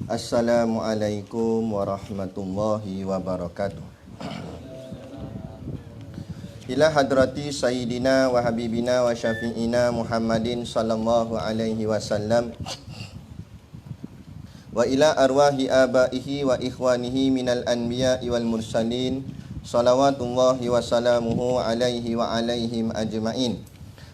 Assalamualaikum warahmatullahi wabarakatuh. Ila hadrati sayyidina wa habibina wa syafi'ina Muhammadin sallallahu alaihi wasallam wa ila arwahi abaihi wa ikhwanihi minal anbiya'i wal mursalin salawatullahi wa salamuhu alaihi wa alaihim ajma'in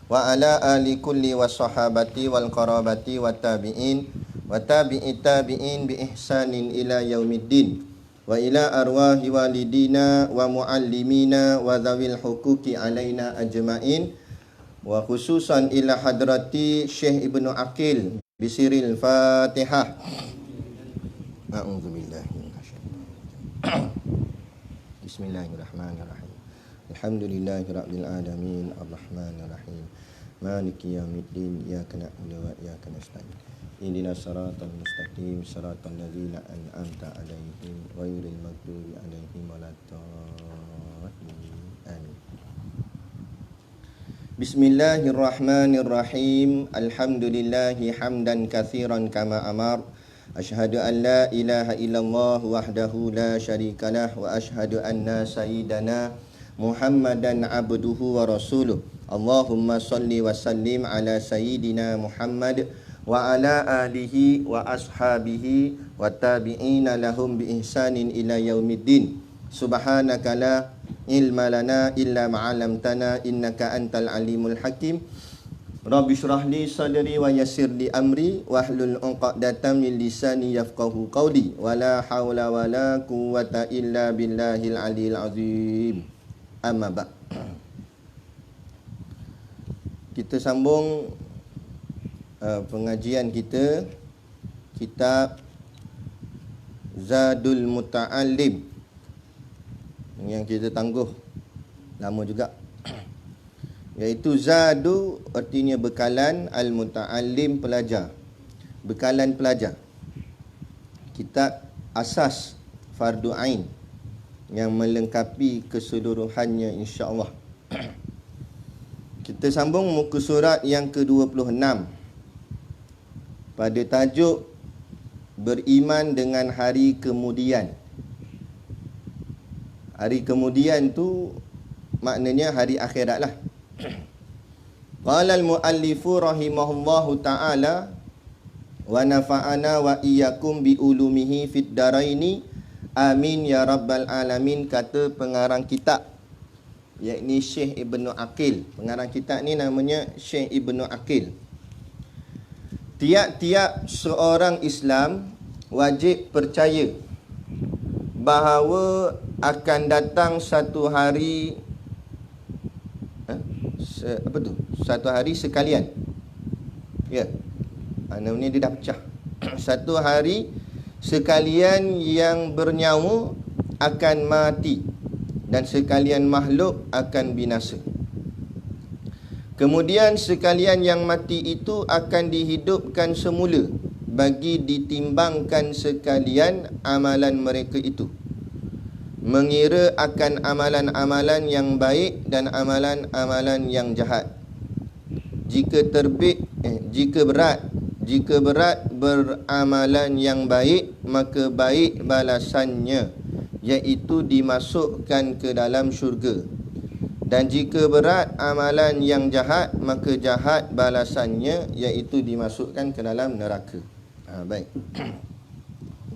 wa ala ali kulli wa sahabati wal qarabati wa tabi'in wa tabi'i tabi'in bi ihsanin ila yaumiddin wa ila arwahi walidina wa muallimina wa dhawil huquqi alaina ajma'in wa khususan ila hadrati Syekh Ibnu Aqil bisiril Fatihah. A'udzubillahi minasyaitonir Bismillahirrahmanirrahim. Alhamdulillahirabbil alamin arrahmanir rahim maliki yaumiddin iyyaka na'budu wa iyyaka nasta'in ihdinas siratal mustaqim siratal ladzina an'amta 'alaihim ghairil maghdubi 'alaihim waladdallin. Amin. Bismillahirrahmanirrahim. Alhamdulillahi hamdan katsiran kama amar. Asyhadu an la ilaha illallah wahdahu la syarikalah wa asyhadu anna sayyidana Muhammadan abduhu wa rasuluh. Allahumma salli wa sallim ala sayyidina Muhammad wa ala alihi wa ashabihi wa tabi'ina lahum bi ihsanin ila yaumiddin. Subhanaka la ilma lana illa ma'alamtana innaka antal alimul hakim. Rabbi syrah li sadri wa yassir li amri wahlul 'uqdatam min lisani yafqahu qawli wa la haula wa la quwwata illa billahil aliyil azim. Amma ba'. Kita sambung pengajian kita kitab Zadul Muta'allim yang kita tangguh lama juga, iaitu Zadu artinya bekalan, Al-Muta'allim pelajar, bekalan pelajar. Kitab asas fardu ain yang melengkapi keseluruhannya insya-Allah. Kita sambung muka surat yang ke-26 pada tajuk beriman dengan hari kemudian. Hari kemudian tu maknanya hari akhirat lah. Qala al-muallifu rahimahullahu ta'ala wa nafa'ana wa iyyakum bi ulumihi fid daraini amin ya rabbal alamin. Kata pengarang kitab, yakni Syekh Ibnu Aqil. Pengarang kitab ni namanya Syekh Ibnu Aqil. Tiap-tiap seorang Islam wajib percaya bahawa akan datang satu hari satu hari sekalian. Ya. Namanya dia dah pecah. Satu hari sekalian yang bernyawa akan mati dan sekalian makhluk akan binasa. Kemudian sekalian yang mati itu akan dihidupkan semula bagi ditimbangkan sekalian amalan mereka itu, mengira akan amalan-amalan yang baik dan amalan-amalan yang jahat. Jika berat beramalan yang baik, maka baik balasannya, iaitu dimasukkan ke dalam syurga. Dan jika berat amalan yang jahat, maka jahat balasannya, iaitu dimasukkan ke dalam neraka. Baik.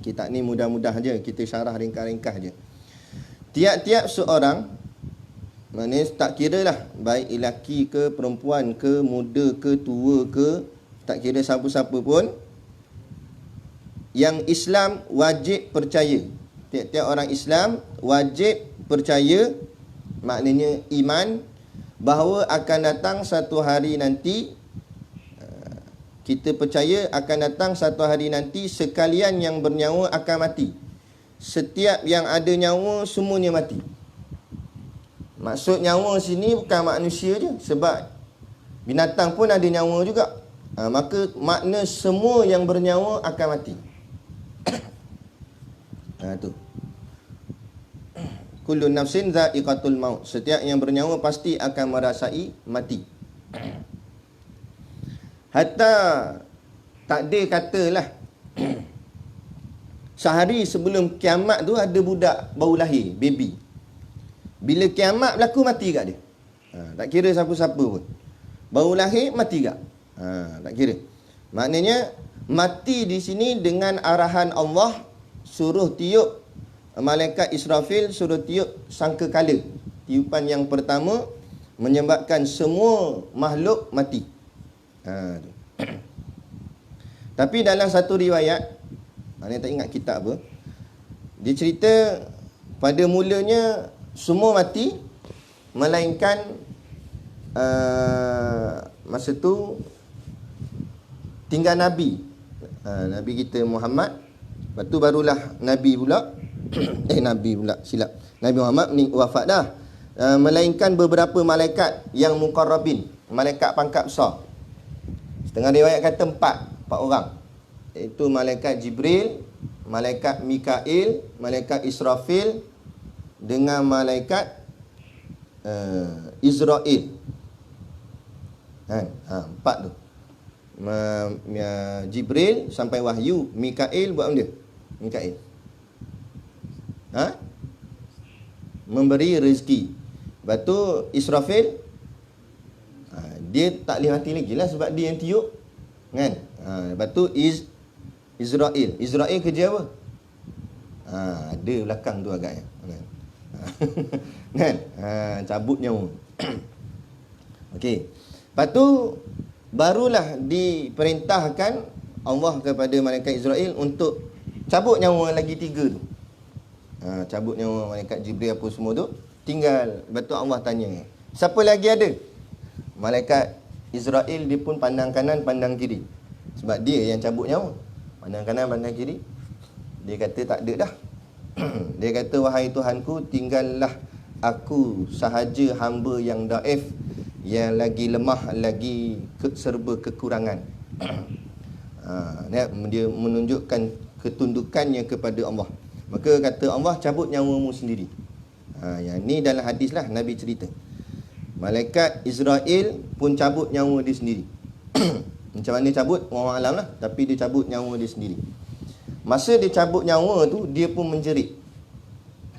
Kitab ni mudah-mudah je, kita syarah ringkas-ringkas je. Tiap-tiap seorang, maknanya tak kira lah, baik lelaki ke perempuan ke, muda ke tua ke, tak kira siapa-siapa pun, yang Islam wajib percaya. Tiap-tiap orang Islam wajib percaya, maknanya iman, bahawa akan datang satu hari nanti. Kita percaya akan datang satu hari nanti sekalian yang bernyawa akan mati. Setiap yang ada nyawa semuanya mati. Maksud nyawa sini bukan manusia je, sebab binatang pun ada nyawa juga. Maka makna semua yang bernyawa akan mati. Tu. Kullu nafsin dha'iqatul maut. Setiap yang bernyawa pasti akan merasai mati. Hatta takdir katalah sehari sebelum kiamat tu ada budak baru lahir, baby. Bila kiamat berlaku, mati kat dia. Tak kira siapa-siapa pun. Baru lahir, mati kat. Tak kira. Maknanya, mati di sini dengan arahan Allah, suruh tiup, malaikat Israfil suruh tiup sangkakala. Tiupan yang pertama menyebabkan semua makhluk mati. Tapi dalam satu riwayat, mana tak ingat kitab apa, dia cerita pada mulanya semua mati, melainkan masa tu tinggal Nabi, Nabi kita Muhammad. Lepas tu barulah Nabi pula Nabi pula, silap, Nabi Muhammad wafat dah. Melainkan beberapa malaikat yang muqarrabin, malaikat pangkat besar. Setengah riwayat kata 4 orang, iaitu malaikat Jibril, malaikat Mikail, malaikat Israfil dengan malaikat Israel. 4 tu. Jibril sampai wahyu, Mikail buat benda. Mikail memberi rezeki. Lepas tu Israfil, dia tak boleh mati lagi lah sebab dia yang tiup, kan. Lepas tu Israel kerja apa? Ada belakang tu agaknya, kan. Cabut nyawa. Okey. Lepas tu barulah diperintahkan Allah kepada malaikat Israel untuk cabut nyawa lagi 3 tu. Cabut nyawa malaikat Jibril apa semua tu, tinggal. Lepas tu Allah tanya, siapa lagi ada? Malaikat Israel dia pun pandang kanan, pandang kiri. Sebab dia yang cabut nyawa. Pandang kanan, pandang kiri. Dia kata tak ada dah. Dia kata, wahai Tuhanku, tinggallah aku sahaja hamba yang daif, yang lagi lemah, lagi serba kekurangan. Dia menunjukkan ketundukannya kepada Allah. Maka kata Allah, cabut nyawamu sendiri. Yang ni dalam hadis lah Nabi cerita. Malaikat Israel pun cabut nyawa dia sendiri. Macam mana cabut, wallahu alam lah, tapi dia cabut nyawa dia sendiri. Masa dia cabut nyawa tu, dia pun menjerit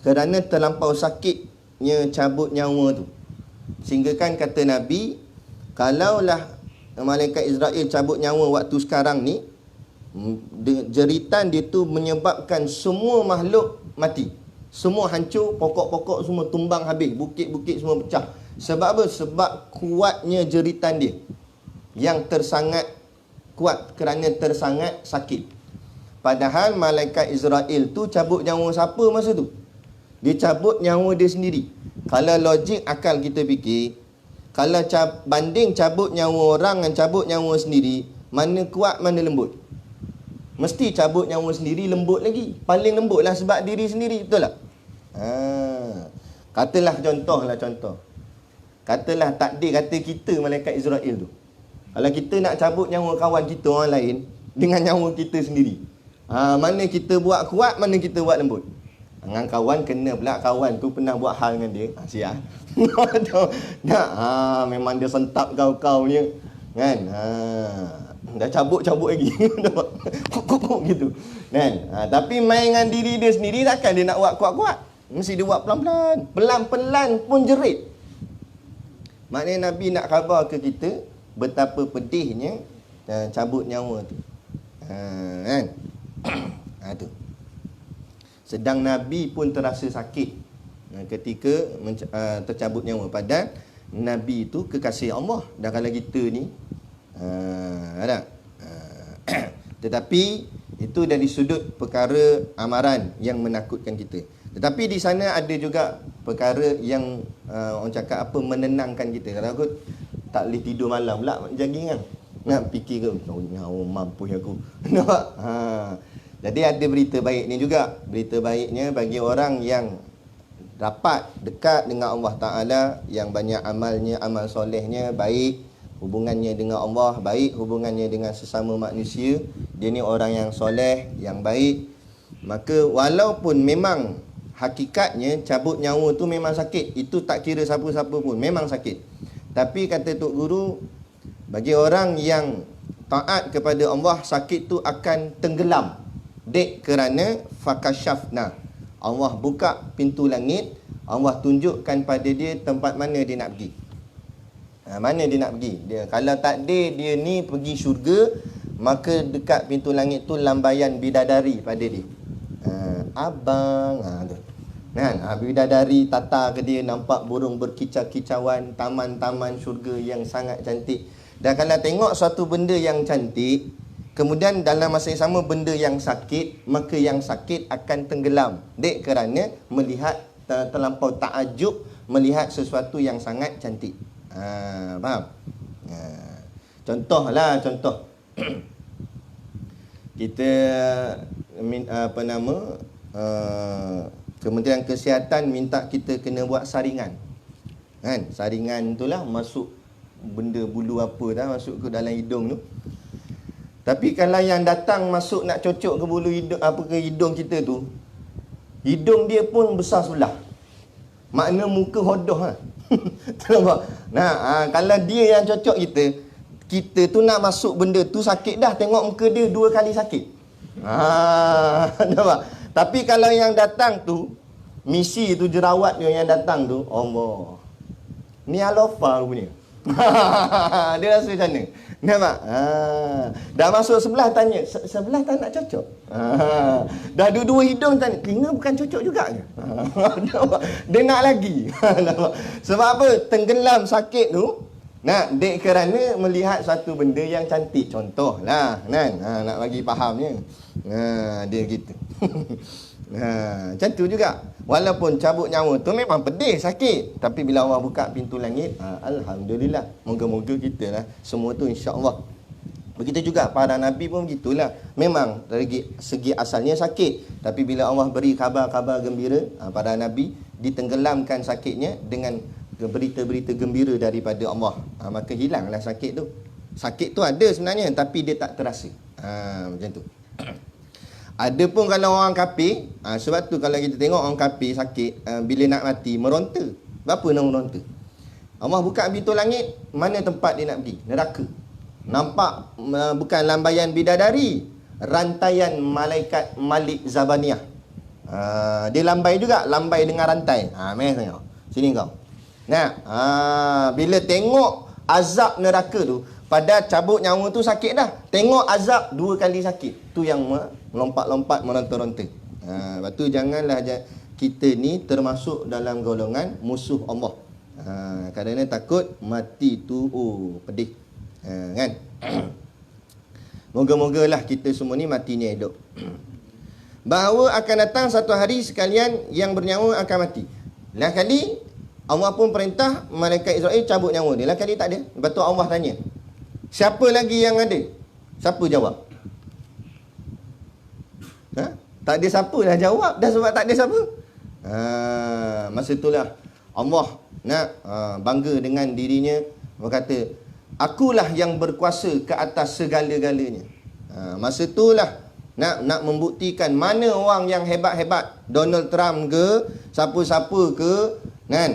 kerana terlampau sakitnya cabut nyawa tu. Sehingga kan kata Nabi, kalaulah malaikat Israel cabut nyawa waktu sekarang ni, jeritan dia tu menyebabkan semua makhluk mati. Semua hancur, pokok-pokok semua tumbang habis, bukit-bukit semua pecah. Sebab apa? Sebab kuatnya jeritan dia yang tersangat kuat kerana tersangat sakit. Padahal malaikat Israel tu cabut nyawa siapa masa tu? Dia cabut nyawa dia sendiri. Kalau logik akal kita fikir, kalau banding cabut nyawa orang dengan cabut nyawa sendiri, mana kuat, mana lembut? Mesti cabut nyawa sendiri lembut lagi. Paling lembut lah sebab diri sendiri, betul tak? Katalah contoh. Katalah takdir kata kita malaikat Israel tu. Kalau kita nak cabut nyawa kawan kita orang lain dengan nyawa kita sendiri, mana kita buat kuat, mana kita buat lembut? Dengan kawan kena pula kawan tu pernah buat hal dengan dia. Siap. Memang dia sentap kau punya, kan? Dah cabut lagi. Kok gitu. Kan? Tapi main dengan diri dia sendiri, takkan dia nak buat kuat-kuat. Mesti dia buat pelan-pelan. Pelan-pelan pun jerit. Maknanya Nabi nak khabar ke kita betapa pedihnya cabut nyawa tu. Kan? Tu. Sedang Nabi pun terasa sakit ketika tercabut nyawa. Padahal Nabi itu kekasih Allah. Dan kalau kita ni ada. Tetapi itu dari sudut perkara amaran yang menakutkan kita. Tetapi di sana ada juga perkara yang orang cakap apa, menenangkan kita. Kalau aku tak boleh tidur malam pula jogging kan, nak fikir ke mampus aku. Nampak? Jadi ada berita baik ni juga. Berita baiknya bagi orang yang rapat dekat dengan Allah Ta'ala, yang banyak amalnya, amal solehnya baik, hubungannya dengan Allah baik, hubungannya dengan sesama manusia, dia ni orang yang soleh, yang baik. Maka walaupun memang hakikatnya cabut nyawa tu memang sakit, itu tak kira siapa-siapa pun, memang sakit. Tapi kata Tok Guru, bagi orang yang taat kepada Allah, sakit tu akan tenggelam. Dek kerana fakashafna, Allah buka pintu langit, Allah tunjukkan pada dia tempat mana dia nak pergi. Mana dia nak pergi. Dia kalau takdir dia ni pergi syurga, maka dekat pintu langit tu lambaian bidadari pada dia. Abang tu. Kan? Bidadari tata ke dia, nampak burung berkicau-kicauan, taman-taman syurga yang sangat cantik. Dan kalau tengok suatu benda yang cantik, kemudian dalam masa yang sama benda yang sakit, maka yang sakit akan tenggelam. Dek kerana melihat terlampau takjub melihat sesuatu yang sangat cantik. Faham? Contohlah, contoh. Kita Kementerian Kesihatan minta kita kena buat saringan. Kan? Saringan itulah masuk benda bulu apa dah masuk ke dalam hidung tu. Tapi kalau yang datang masuk nak cocok ke bulu hidung apa ke hidung kita tu, hidung dia pun besar sebelah. Makna muka hodoh lah. Nampak? Nah, kalau dia yang cocok kita tu nak masuk benda tu sakit dah, tengok muka dia 2 kali sakit. Nampak? Tapi kalau yang datang tu, misi tu jerawat yang datang tu, Allah, ni alofa punya. Dia rasa macam mana? Nampak? Dah masuk sebelah tanya, sebelah tak nak cocok? Dah dua-dua hidung tanya, telinga bukan cocok juga ke? Dia nak lagi. Sebab apa? Tenggelam sakit tu, dek kerana melihat satu benda yang cantik. Contohlah, kan? Nak bagi fahamnya. Dia gitu. Macam tu juga. Walaupun cabut nyawa tu memang pedih, sakit, tapi bila Allah buka pintu langit, alhamdulillah. Moga-moga kita lah semua tu insya-Allah. Begitu juga para nabi pun begitulah. Memang dari segi asalnya sakit, tapi bila Allah beri kabar-kabar gembira, para nabi ditenggelamkan sakitnya dengan berita-berita gembira daripada Allah. Maka hilanglah sakit tu. Sakit tu ada sebenarnya, tapi dia tak terasa. Macam tu. Ada pun kalau orang kafir, sebab tu kalau kita tengok orang kafir sakit, bila nak mati, meronta. Berapa nak meronta? Allah buka pintu langit, mana tempat dia nak pergi? Neraka. Nampak bukan lambaian bidadari, rantaian malaikat Malik Zabaniyah. Dia lambai juga, lambai dengan rantai. Meh tengok. Sini kau. Bila tengok azab neraka tu, pada cabut nyawa tu sakit dah. Tengok azab 2 kali sakit. Tu yang melompat-lompat, meronta-ronta. Lepas tu janganlah kita ni termasuk dalam golongan musuh Allah. Kerana takut mati tu pedih. Kan? Moga-mogalah kita semua ni matinya hidup. Bahawa akan datang satu hari sekalian yang bernyawa akan mati. Lain kali Allah pun perintah malaikat Israel cabut nyawa dia. Lain kali tak ada. Lepas tu Allah tanya, siapa lagi yang ada? Siapa jawab? Tak ada siapa dah jawab dah, sebab tak ada siapa. Masa itulah Allah nak bangga dengan dirinya, berkata, akulah yang berkuasa ke atas segala-galanya. Masa itulah nak membuktikan mana orang yang hebat-hebat, Donald Trump ke, siapa-siapa ke, kan?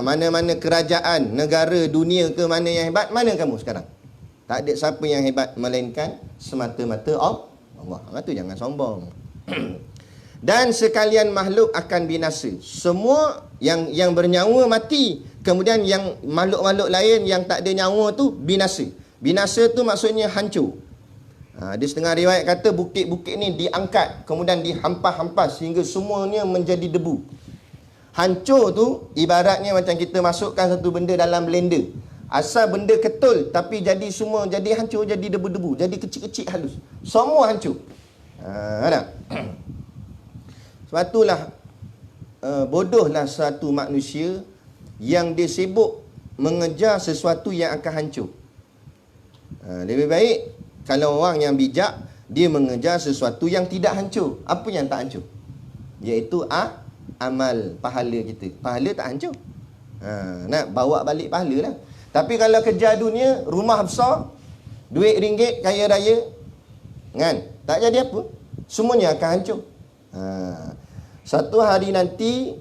Mana-mana kerajaan, negara, dunia ke, mana yang hebat, mana kamu sekarang? Tak ada siapa yang hebat melainkan semata-mata Allah. Itu jangan sombong. Dan sekalian makhluk akan binasa. Semua yang bernyawa mati. Kemudian yang makhluk-makhluk lain yang tak ada nyawa tu binasa. Binasa tu maksudnya hancur. Ada setengah riwayat kata bukit-bukit ni diangkat, kemudian dihampas-hampas sehingga semuanya menjadi debu. Hancur tu ibaratnya macam kita masukkan satu benda dalam blender. Asal benda ketul, tapi jadi semua jadi hancur, jadi debu-debu, jadi kecil-kecil halus. Semua hancur. Ada. Sebab itulah bodohlah satu manusia yang dia sibuk mengejar sesuatu yang akan hancur. Lebih baik kalau orang yang bijak, dia mengejar sesuatu yang tidak hancur. Apa yang tak hancur? Iaitu amal, pahala kita. Pahala tak hancur. Nak bawa balik pahala lah. Tapi kalau kejar dunia, rumah besar, duit ringgit, kaya raya, kan? Tak jadi apa. Semuanya akan hancur. Satu hari nanti,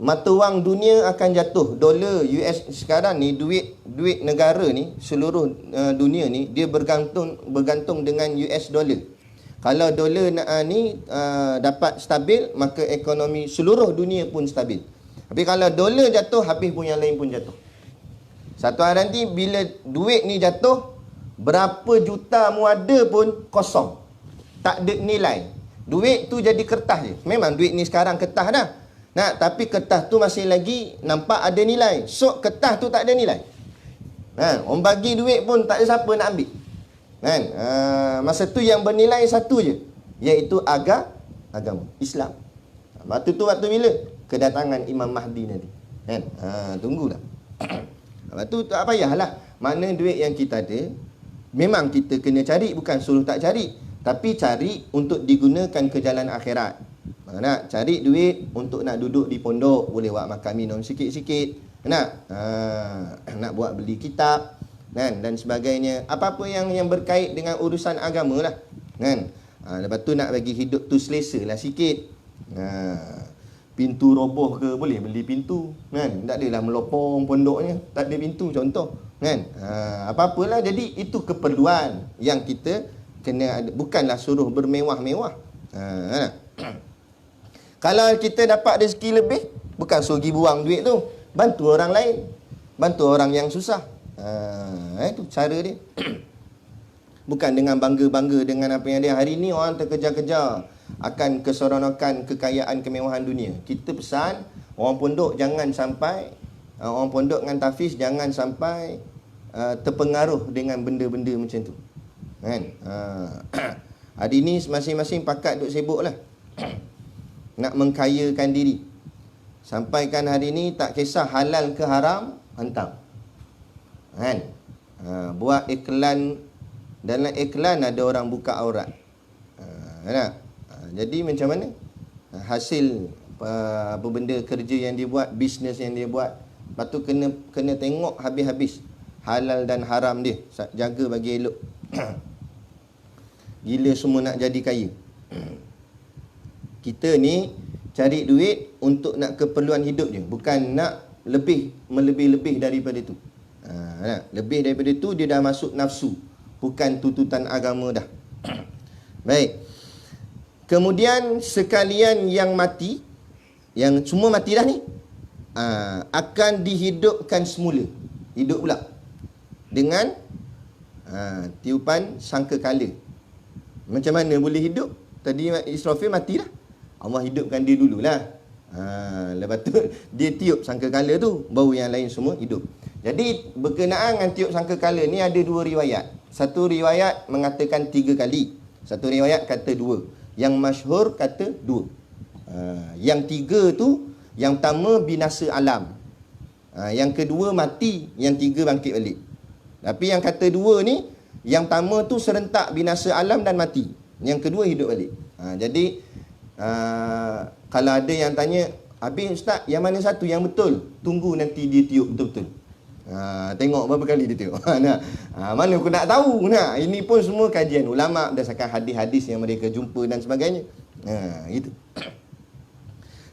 mata wang dunia akan jatuh. Dolar US sekarang ni, duit negara ni, seluruh dunia ni, dia bergantung dengan US dollar. Kalau dolar dapat stabil, maka ekonomi seluruh dunia pun stabil. Tapi kalau dolar jatuh, habis pun yang lain pun jatuh. Satu hari nanti bila duit ni jatuh, berapa juta mu ada pun kosong. Tak ada nilai. Duit tu jadi kertas je. Memang duit ni sekarang kertas dah. Tapi kertas tu masih lagi nampak ada nilai. So kertas tu tak ada nilai. Orang bagi duit pun tak ada siapa nak ambil. Masa tu yang bernilai satu je, iaitu agama Islam. Waktu bila? Kedatangan Imam Mahdi nanti. Tunggulah. Lepas tu tak payahlah. Mana duit yang kita ada, memang kita kena cari, bukan suruh tak cari, tapi cari untuk digunakan ke jalan akhirat. Nak cari duit untuk nak duduk di pondok, boleh buat makan minum sikit-sikit, nak buat beli kitab dan sebagainya, apa-apa yang berkait dengan urusan agama lah, lepas tu nak bagi hidup tu selesa lah sikit. Pintu roboh ke, boleh beli pintu, tak adalah melopong pondoknya, tak ada pintu contoh, apa-apalah. Jadi itu keperluan yang kita kena ada, bukanlah suruh bermewah-mewah. Kalau kita dapat rezeki lebih, bukan suruh pergi buang duit tu, bantu orang lain, bantu orang yang susah. Itu cara dia. Bukan dengan bangga-bangga dengan apa yang dia. Hari ni orang terkejar-kejar akan keseronokan, kekayaan, kemewahan dunia. Kita pesan orang pondok jangan sampai, orang pondok dengan tahfiz jangan sampai terpengaruh dengan benda-benda macam tu. Hari ni masing-masing pakat duk sibuk lah nak mengkayakan diri. Sampaikan hari ni tak kisah halal ke haram, hantam. Buat iklan, dalam iklan ada orang buka aurat. Jadi macam mana hasil apa benda kerja yang dia buat, bisnes yang dia buat, lepas tu kena tengok habis-habis halal dan haram dia, jaga bagi elok. Gila semua nak jadi kaya. Kita ni cari duit untuk nak keperluan hidup je, bukan nak melebih-lebih daripada tu. Lebih daripada tu dia dah masuk nafsu, bukan tuntutan agama dah. Baik. Kemudian sekalian yang mati, yang semua mati dah ni, akan dihidupkan semula. Hidup pula dengan tiupan sangkakala. Macam mana boleh hidup? Tadi Israfil mati dah, Allah hidupkan dia dululah. Lepas tu dia tiup sangkakala tu, baru yang lain semua hidup. Jadi berkenaan dengan tiup sangkakala ni ada dua riwayat. Satu riwayat mengatakan 3 kali, satu riwayat kata 2. Yang masyhur kata 2. Yang 3 tu, yang pertama binasa alam, yang kedua mati, yang 3 bangkit balik. Tapi yang kata 2 ni, yang pertama tu serentak binasa alam dan mati, yang kedua hidup balik. Jadi kalau ada yang tanya, habis ustaz yang mana satu yang betul? Tunggu nanti dia tiup betul-betul. Tengok berapa kali dia tiup. Mana aku nak tahu. Ini pun semua kajian ulama berdasarkan hadis-hadis yang mereka jumpa dan sebagainya. Gitu.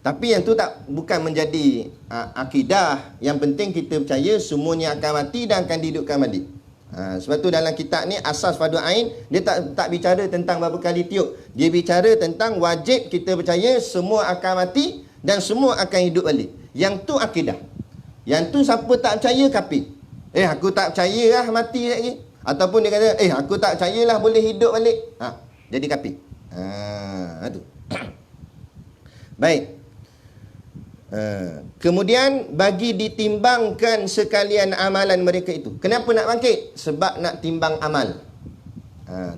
Tapi yang tu bukan menjadi akidah. Yang penting kita percaya semuanya akan mati dan akan dihidupkan balik. Sebab tu dalam kitab ni Asas Fardu Ain, dia tak bicara tentang berapa kali tiup. Dia bicara tentang wajib kita percaya semua akan mati dan semua akan hidup balik. Yang tu akidah. Yang tu siapa tak percaya kafir. Aku tak percaya lah mati lagi. Ataupun dia kata aku tak percaya lah boleh hidup balik. Jadi kafir. Tu. Baik. Kemudian bagi ditimbangkan sekalian amalan mereka itu. Kenapa nak bangkit? Sebab nak timbang amal.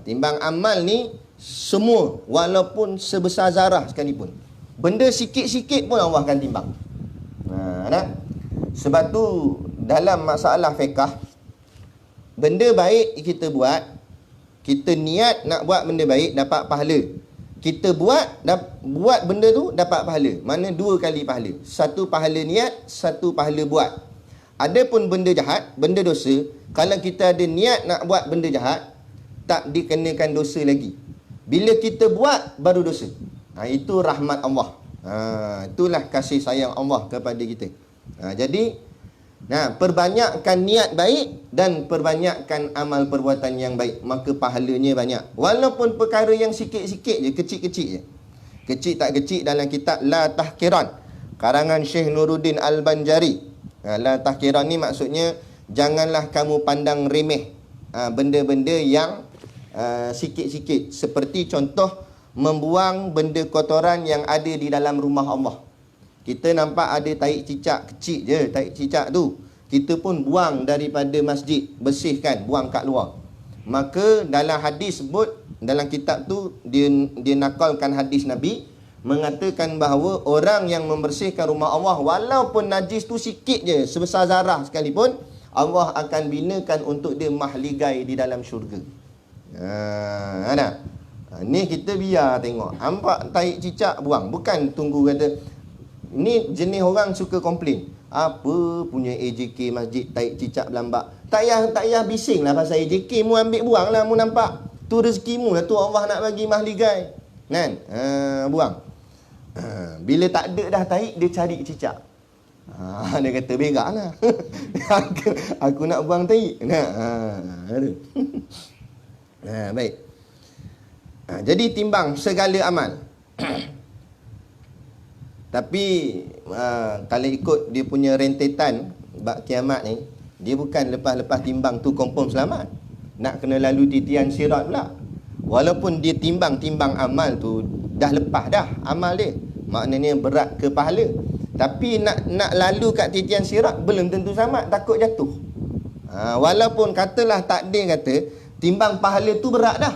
Timbang amal ni semua, walaupun sebesar zarah sekalipun, benda sikit-sikit pun Allah akan timbang. Sebab tu dalam masalah fiqh, benda baik kita buat, kita niat nak buat benda baik dapat pahala. Kita buat benda tu dapat pahala. Mana 2 kali pahala. 1 pahala niat, 1 pahala buat. Adapun benda jahat, benda dosa, kalau kita ada niat nak buat benda jahat, tak dikenakan dosa lagi. Bila kita buat baru dosa. Itu rahmat Allah. Itulah kasih sayang Allah kepada kita. Jadi, perbanyakkan niat baik dan perbanyakkan amal perbuatan yang baik, maka pahalanya banyak. Walaupun perkara yang sikit-sikit je, kecil-kecil je. Kecil tak kecil dalam kitab La Tahkiran, karangan Syekh Nuruddin Al-Banjari. La Tahkiran ni maksudnya, janganlah kamu pandang remeh benda-benda yang sikit-sikit. Seperti contoh, membuang benda kotoran yang ada di dalam rumah Allah. Kita nampak ada tahi cicak kecil je, tahi cicak tu kita pun buang daripada masjid, bersihkan, buang kat luar. Maka dalam hadis sebut, dalam kitab tu dia nakalkan hadis Nabi mengatakan bahawa orang yang membersihkan rumah Allah, walaupun najis tu sikit je, sebesar zarah sekalipun, Allah akan binakan untuk dia mahligai di dalam syurga. Ni kita biar tengok, nampak tahi cicak buang, bukan tunggu kata. Ni jenis orang suka komplain, apa punya AJK masjid tahi cicak berlambak. Tak payah bising lah pasal AJK, mu ambil buang lah, mu nampak tu rezekimu lah tu, Allah nak bagi mahligai kan. Buang. Bila tak ada dah tahi, dia cari cicak. Dia kata berak lah. aku nak buang tahi. Baik. Jadi timbang segala amal. Tapi kalau ikut dia punya rentetan bab kiamat ni, dia bukan lepas-lepas timbang tu confirm selamat. Nak kena lalu titian sirat pula. Walaupun dia timbang amal tu dah lepas dah amal dia, maknanya berat ke pahala. Tapi nak lalu kat titian sirat belum tentu selamat, takut jatuh. Walaupun katalah takdir kata timbang pahala tu berat dah.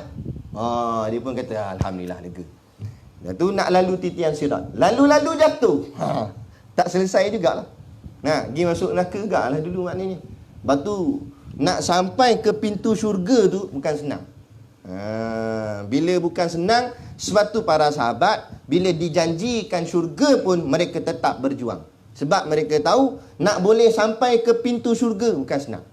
Dia pun kata alhamdulillah lega. Dah tu nak lalu titian sirat, lalu jatuh. Tak selesai jugalah. Pergi masuk neraka jugalah dulu maknanya. Lepas tu nak sampai ke pintu syurga tu bukan senang. Bila bukan senang, sebab tu para sahabat bila dijanjikan syurga pun mereka tetap berjuang. Sebab mereka tahu nak boleh sampai ke pintu syurga bukan senang.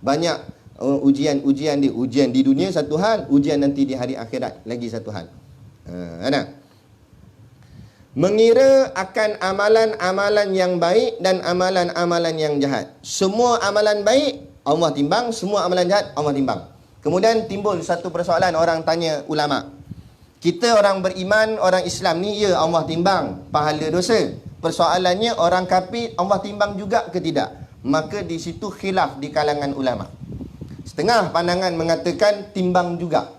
Banyak ujian dia. Ujian di dunia satu hal, ujian nanti di hari akhirat lagi satu hal. Mengira akan amalan-amalan yang baik dan amalan-amalan yang jahat. Semua amalan baik Allah timbang, semua amalan jahat Allah timbang. Kemudian timbul satu persoalan, orang tanya ulama. Kita orang beriman, orang Islam ni, ya Allah timbang pahala dosa. Persoalannya orang kafir Allah timbang juga ke tidak? Maka di situ khilaf di kalangan ulama. Setengah pandangan mengatakan timbang juga.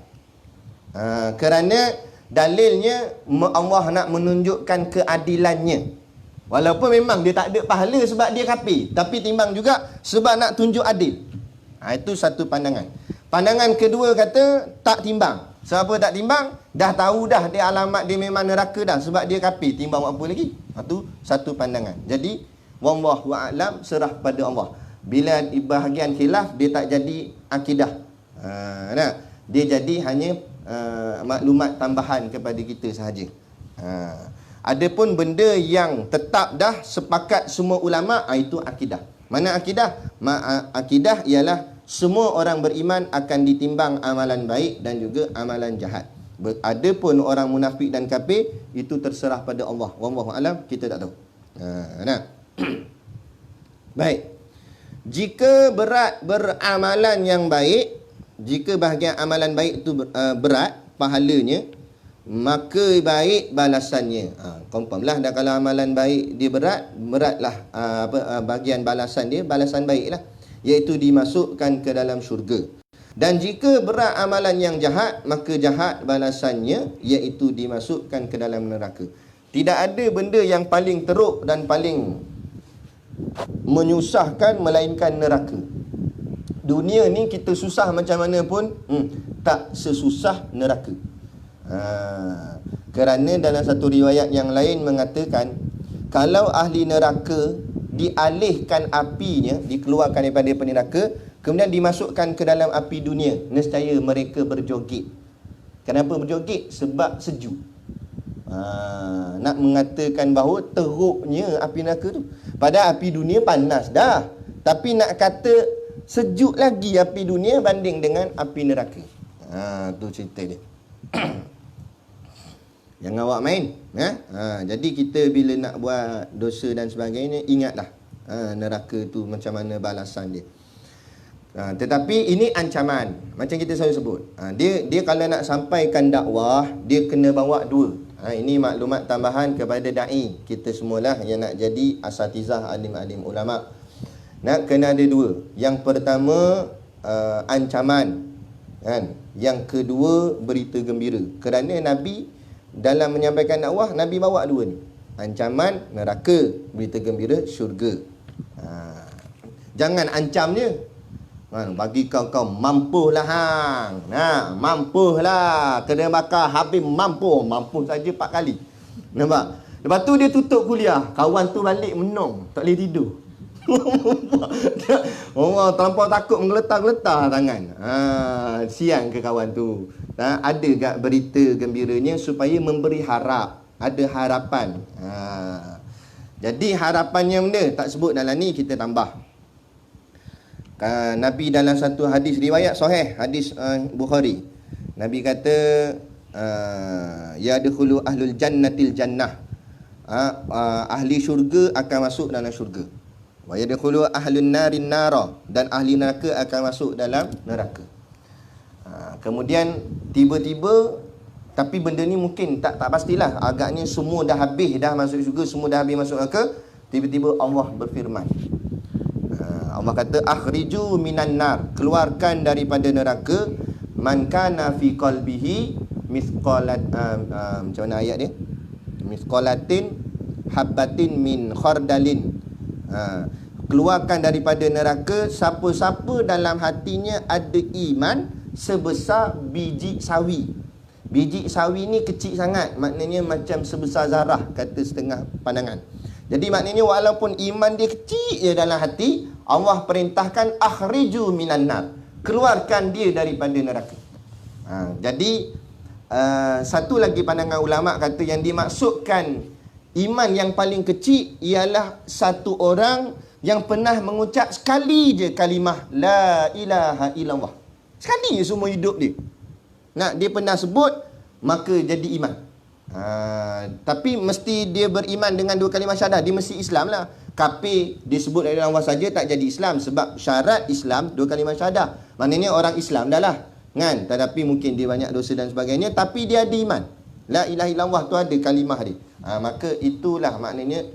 Kerana dalilnya Allah nak menunjukkan keadilannya. Walaupun memang dia tak ada pahala sebab dia kafir, tapi timbang juga sebab nak tunjuk adil. Itu satu pandangan. Pandangan kedua kata tak timbang. Sebab apa tak timbang? Dah tahu dah dia alamat dia memang neraka dah sebab dia kafir, timbang buat apa lagi? Itu satu pandangan. Jadi wallahu a'lam, serah pada Allah. Bila bahagian khilaf, dia tak jadi akidah. Dia jadi hanya maklumat tambahan kepada kita sahaja. Adapun benda yang tetap dah sepakat semua ulama, itu akidah. Mana akidah? Akidah ialah semua orang beriman akan ditimbang amalan baik dan juga amalan jahat. Adapun orang munafik dan kafir, itu terserah pada Allah. Wallahu alam, kita tak tahu. Baik. Jika berat beramalan yang baik, jika bahagian amalan baik itu berat pahalanya, maka baik balasannya. Confirm lah dah, kalau amalan baik dia beratlah bahagian balasan dia, balasan baiklah, iaitu dimasukkan ke dalam syurga. Dan jika berat amalan yang jahat, maka jahat balasannya, iaitu dimasukkan ke dalam neraka. Tidak ada benda yang paling teruk dan paling menyusahkan melainkan neraka. Dunia ni kita susah macam mana pun tak sesusah neraka. Kerana dalam satu riwayat yang lain mengatakan, kalau ahli neraka dialihkan apinya, dikeluarkan daripada neraka, kemudian dimasukkan ke dalam api dunia, nescaya mereka berjoget. Kenapa berjoget? Sebab sejuk. Nak mengatakan bahawa teruknya api neraka tu. Padahal api dunia panas dah, tapi nak kata sejuk lagi api dunia banding dengan api neraka. Tu cerita dia. Jangan awak main. Jadi kita bila nak buat dosa dan sebagainya, ingatlah neraka tu macam mana balasan dia. Tetapi ini ancaman. Macam kita selalu sebut. Dia kalau nak sampaikan dakwah, dia kena bawa dua. Ini maklumat tambahan kepada da'i. Kita semualah yang nak jadi asatizah, alim-alim ulama'. Nak kena ada dua. Yang pertama, ancaman. Kan? Yang kedua, berita gembira. Kerana Nabi dalam menyampaikan dakwah, Nabi bawa dua ni. Ancaman, neraka. Berita gembira, syurga. Jangan ancam je. Bagi kau mampulah hang. Mampulah. Kena bakar habis mampu. Mampu saja 4 kali. Nampak? Lepas tu dia tutup kuliah. Kawan tu balik menong. Tak boleh tidur. Orang terlampau takut menggeletar-geletar tangan. Siang ke kawan tu. Ada gak berita gembiranya supaya memberi harap. Ada harapan. Jadi harapannya benda tak sebut dalam ni, kita tambah. Nabi dalam satu hadis riwayat sahih, hadis Bukhari, Nabi kata yadkhulu ahlul jannatil jannah, ahli syurga akan masuk dalam syurga. Wa yadkhulu ahlun narin nara, dan ahli neraka akan masuk dalam neraka. Kemudian tiba-tiba, tapi benda ni mungkin tak pastilah, agaknya semua dah habis dah masuk syurga, semua dah habis masuk neraka. Tiba-tiba Allah berfirman, Allah kata akhriju minan nar, keluarkan daripada neraka, man kana fi qalbihi mithqalat macam mana ayat dia, mithqalatin habbatin min khardalin. Keluarkan daripada neraka siapa-siapa dalam hatinya ada iman sebesar biji sawi. Biji sawi ni kecil sangat, maknanya macam sebesar zarah, kata setengah pandangan. Jadi maknanya walaupun iman dia kecil je dalam hati, Allah perintahkan akhriju minan nar, keluarkan dia daripada neraka. Jadi satu lagi pandangan ulama' kata yang dimaksudkan iman yang paling kecil ialah satu orang yang pernah mengucap sekali je kalimah la ilaha illallah. Sekali je semua hidup dia. Dia pernah sebut, maka jadi iman. Tapi mesti dia beriman dengan dua kalimah syahadah. Dia mesti Islam lah. Kafir disebut dari Allah saja tak jadi Islam. Sebab syarat Islam dua kalimah syahadah. Maknanya orang Islam dah lah. Kan? Tetapi mungkin dia banyak dosa dan sebagainya, tapi dia ada iman. La ilaha illallah tu ada kalimah dia. Maka itulah maknanya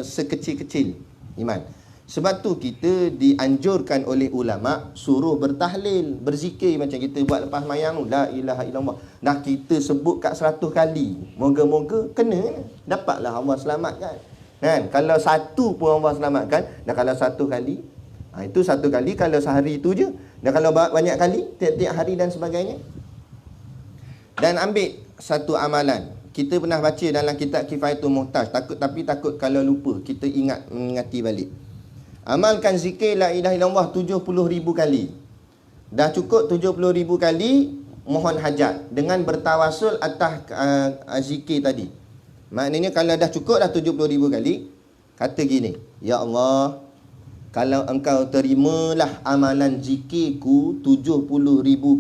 sekecil-kecil iman. Sebab tu kita dianjurkan oleh ulama' suruh bertahlil, berzikir macam kita buat lepas mayang, la ilaha illallah. Dah kita sebut kat 100 kali. Moga-moga kena, dapatlah Allah selamatkan. Kan? Kalau satu pun Allah selamatkan, dan kalau 1 kali, itu 1 kali kalau sehari tu je. Dan kalau banyak kali, tiap-tiap hari dan sebagainya. Dan ambil satu amalan. Kita pernah baca dalam kitab Kifayatul Muhtaj. Takut kalau lupa, kita mengingati balik. Amalkan zikir la ilaha illallah 70,000 kali. Dah cukup 70,000 kali, mohon hajat dengan bertawasul atas zikir tadi. Maknanya kalau dah cukup dah 70,000 kali, kata gini, ya Allah, kalau engkau terimalah amalan zikirku 70,000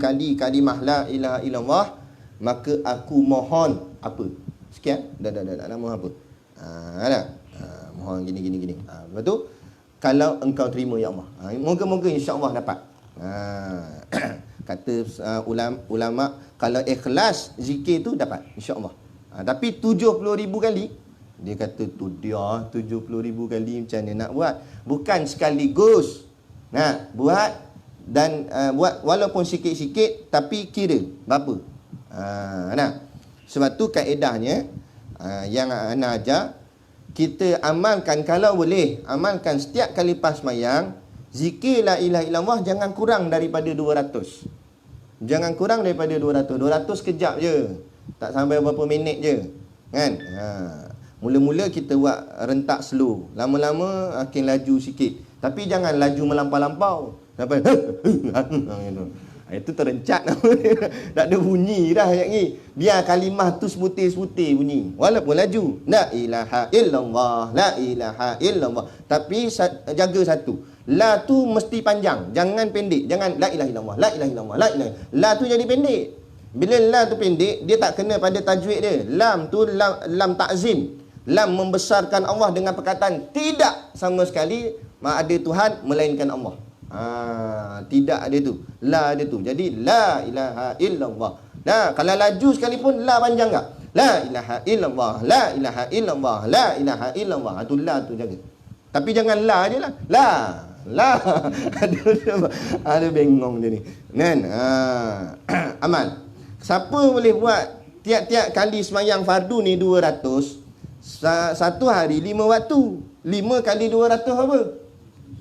kali kalimah la ilaha illallah, maka aku mohon apa? Sekian? Dah mohon apa? Mohon gini. Lepas tu, kalau engkau terima ya Allah, moga-moga insya-Allah dapat. Kata ulama, kalau ikhlas zikir tu dapat insya-Allah. Tapi 70,000 kali, dia kata tu dia 70,000 kali macam mana nak buat? Bukan sekaligus nak buat, dan buat walaupun sikit-sikit, tapi kira berapa. Sebab tu kaedahnya yang ana ajar, kita amalkan, kalau boleh amalkan setiap kali pas mayang zikir la ilaha illallah, jangan kurang daripada 200. Jangan kurang daripada 200. 200 kejap je, tak sampai berapa minit je, kan? Mula-mula kita buat rentak slow, lama-lama makin laju sikit, tapi jangan laju melampau-lampau sampai itu terencat nama dia. Tak ada bunyi dah ayat ni. Biar kalimah tu sebutir-sebutir bunyi, walaupun laju. La ilaha illallah, la ilaha illallah. Tapi jaga satu, la tu mesti panjang, jangan pendek. Jangan la ilaha illallah, la ilaha illallah, la ilaha. La tu jadi pendek. Bila lam tu pendek, dia tak kena pada tajwid dia. Lam tu lam ta'zim. Lam membesarkan Allah dengan perkataan tidak sama sekali ada Tuhan melainkan Allah. Tidak ada tu. La ada tu. Jadi la ilaha illallah. Nah, kalau laju sekalipun la panjang tak? La ilaha illallah, la ilaha illallah, la ilaha illallah. Tu la tu jaga. Tapi jangan la je lah. La. Ada bengong dia ni. Kan? Amal. Siapa boleh buat tiap-tiap kali semayang fardu ni 200, satu hari 5 waktu. 5 kali 200 apa?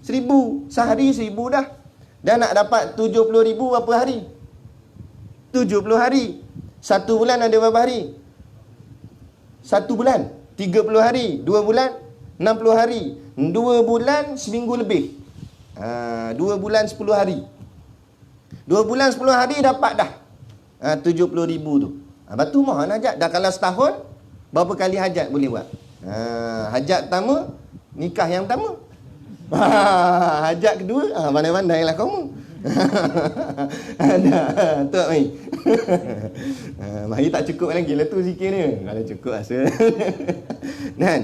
1000. Sehari 1000 dah. Dan nak dapat 70,000 berapa hari? 70 hari. 1 bulan ada berapa hari? 1 bulan 30 hari. 2 bulan 60 hari. 2 bulan seminggu lebih. 2 bulan 10 hari. 2 bulan 10 hari dapat dah 70,000 tu. Lepas tu mohon hajat. Dah kalau setahun, berapa kali hajat boleh buat? Hajat pertama, nikah yang pertama. Hajat kedua, pandai-pandai lah kamu. Tok mai. Mari tak cukup lagi lah tu zikir ni. Kalau cukup rasa. Kan?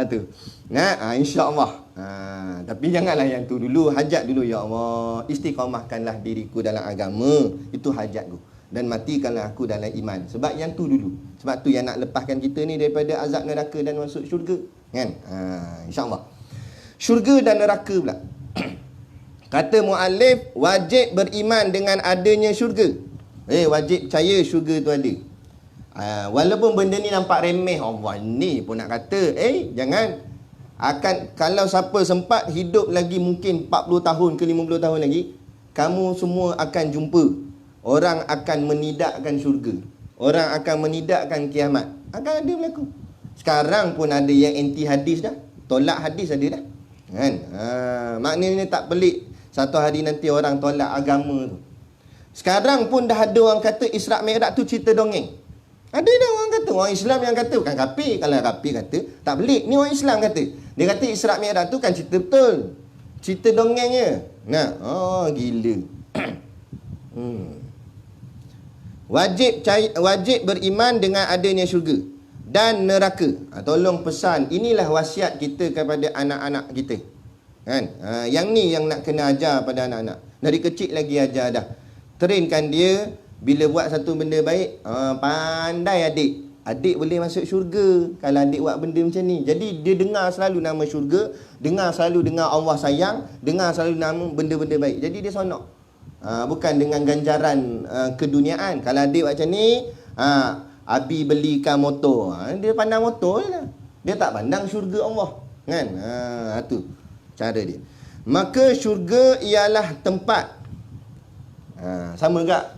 Tu. Nah, insya-Allah. Tapi janganlah yang tu dulu, hajat dulu ya Allah. Istiqamahkanlah diriku dalam agama. Itu hajatku. Dan matikanlah aku dalam iman. Sebab yang tu dulu. Sebab tu yang nak lepaskan kita ni daripada azab neraka dan masuk syurga. Kan? Insya-Allah. Syurga dan neraka pula. Kata muallif, wajib beriman dengan adanya syurga. Wajib percaya syurga tu ada. Walaupun benda ni nampak remeh, Allah ni pun nak kata, jangan. Kalau siapa sempat hidup lagi mungkin 40 tahun ke 50 tahun lagi, kamu semua akan jumpa. Orang akan menidakkan syurga. Orang akan menidakkan kiamat. Akan ada berlaku. Sekarang pun ada yang anti hadis dah. Tolak hadis ada dah. Kan? Maknanya tak pelik satu hari nanti orang tolak agama tu. Sekarang pun dah ada orang kata Isra' Mi'raj tu cerita dongeng. Ada dah orang kata, orang Islam yang kata, bukan kafir. Kalau kafir kata, tak pelik. Ni orang Islam kata. Dia kata Isra' Mi'raj tu kan cerita betul. Cerita dongengnya. Nah, gila. Wajib beriman dengan adanya syurga dan neraka. Tolong pesan, inilah wasiat kita kepada anak-anak kita. Kan? Yang ni yang nak kena ajar pada anak-anak. Dari kecil lagi ajar dah. Trainkan dia, bila buat satu benda baik, pandai adik. Adik boleh masuk syurga kalau adik buat benda macam ni. Jadi dia dengar selalu nama syurga, dengar selalu dengar Allah sayang, dengar selalu nama benda-benda baik. Jadi dia sonok. Bukan dengan ganjaran keduniaan. Kalau adik buat macam ni, Abi belikan motor, dia pandang motor je lah. Dia tak pandang syurga Allah. Kan? Tu cara dia. Maka syurga ialah tempat. Sama tak?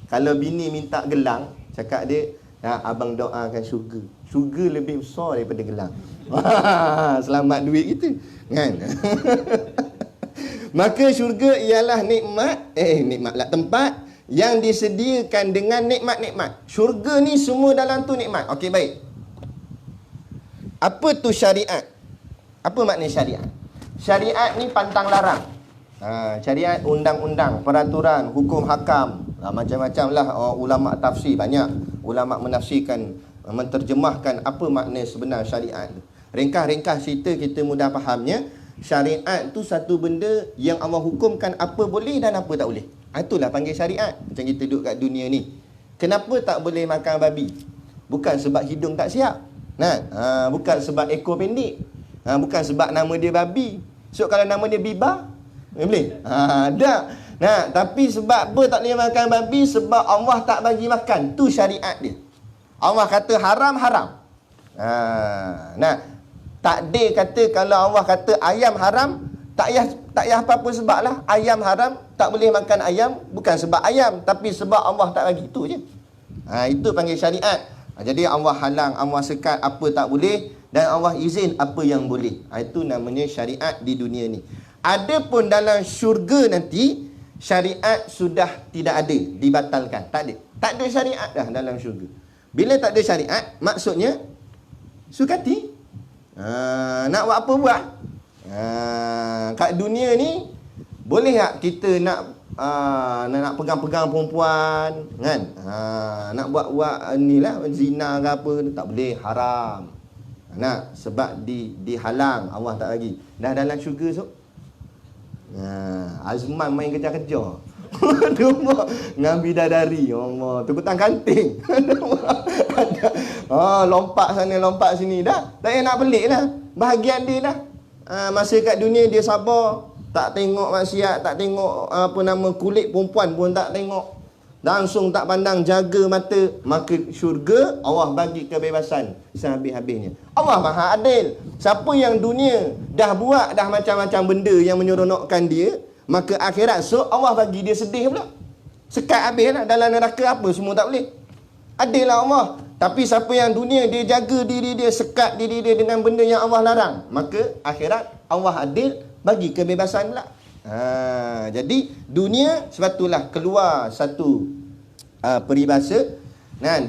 Kalau bini minta gelang, cakap dia, abang doakan syurga. Syurga lebih besar daripada gelang. Selamat duit kita. Kan? Maka syurga ialah nikmatlah tempat yang disediakan dengan nikmat-nikmat. Syurga ni semua dalam tu nikmat. Okey, baik. Apa tu syariat? Apa makna syariat? Syariat ni pantang larang. Syariat undang-undang, peraturan, hukum hakam. Macam-macam lah ulama tafsir. Banyak ulama menafsirkan, menterjemahkan apa makna sebenar syariat. Ringkas-ringkas cerita kita mudah fahamnya. Syariat tu satu benda yang Allah hukumkan apa boleh dan apa tak boleh. Itulah panggil syariat. Macam kita duduk kat dunia ni. Kenapa tak boleh makan babi? Bukan sebab hidung tak siap. Bukan sebab ekor pendek. Bukan sebab nama dia babi. So kalau nama dia Biba, boleh? Tak. Tapi sebab apa tak boleh makan babi? Sebab Allah tak bagi makan. Tu syariat dia. Allah kata haram. Takdir kata kalau Allah kata ayam haram, tak payah apa-apa sebab lah. Ayam haram, tak boleh makan ayam. Bukan sebab ayam, tapi sebab Allah tak bagi. Itu je. Itu panggil syariat. Jadi Allah halang, Allah sekat apa tak boleh, dan Allah izin apa yang boleh. Itu namanya syariat di dunia ni. Adapun dalam syurga nanti, syariat sudah tidak ada, dibatalkan. Tak ada syariat dah dalam syurga. Bila tak ada syariat, maksudnya sukati. Nak buat apa buat. Kat dunia ni boleh tak kita nak nak pegang-pegang perempuan kan, nak buat inilah zina ke apa, tak boleh, haram. Sebab dihalang, Allah tak bagi. Dah dalam syurga so, Azman main kejar-kejar. Dengan bidadari, Allah, tukutan kanting. Lompat sana, lompat sini. Dah, tak payah nak pelik lah. Bahagian dia dah. Masa kat dunia dia sabar, tak tengok maksiat, tak tengok kulit perempuan pun tak tengok. Langsung tak pandang, jaga mata. Maka syurga Allah bagi kebebasan sehabis-habisnya. Allah Maha Adil. Siapa yang dunia dah buat dah macam-macam benda yang menyeronokkan dia, maka akhirat so Allah bagi dia sedih pula. Sekat habis lah. Dalam neraka apa semua tak boleh. Adil lah Allah. Tapi siapa yang dunia dia jaga diri dia, sekat diri dia dengan benda yang Allah larang, maka akhirat Allah adil, bagi kebebasan pula. Jadi dunia sebab itulah keluar satu peribahasa,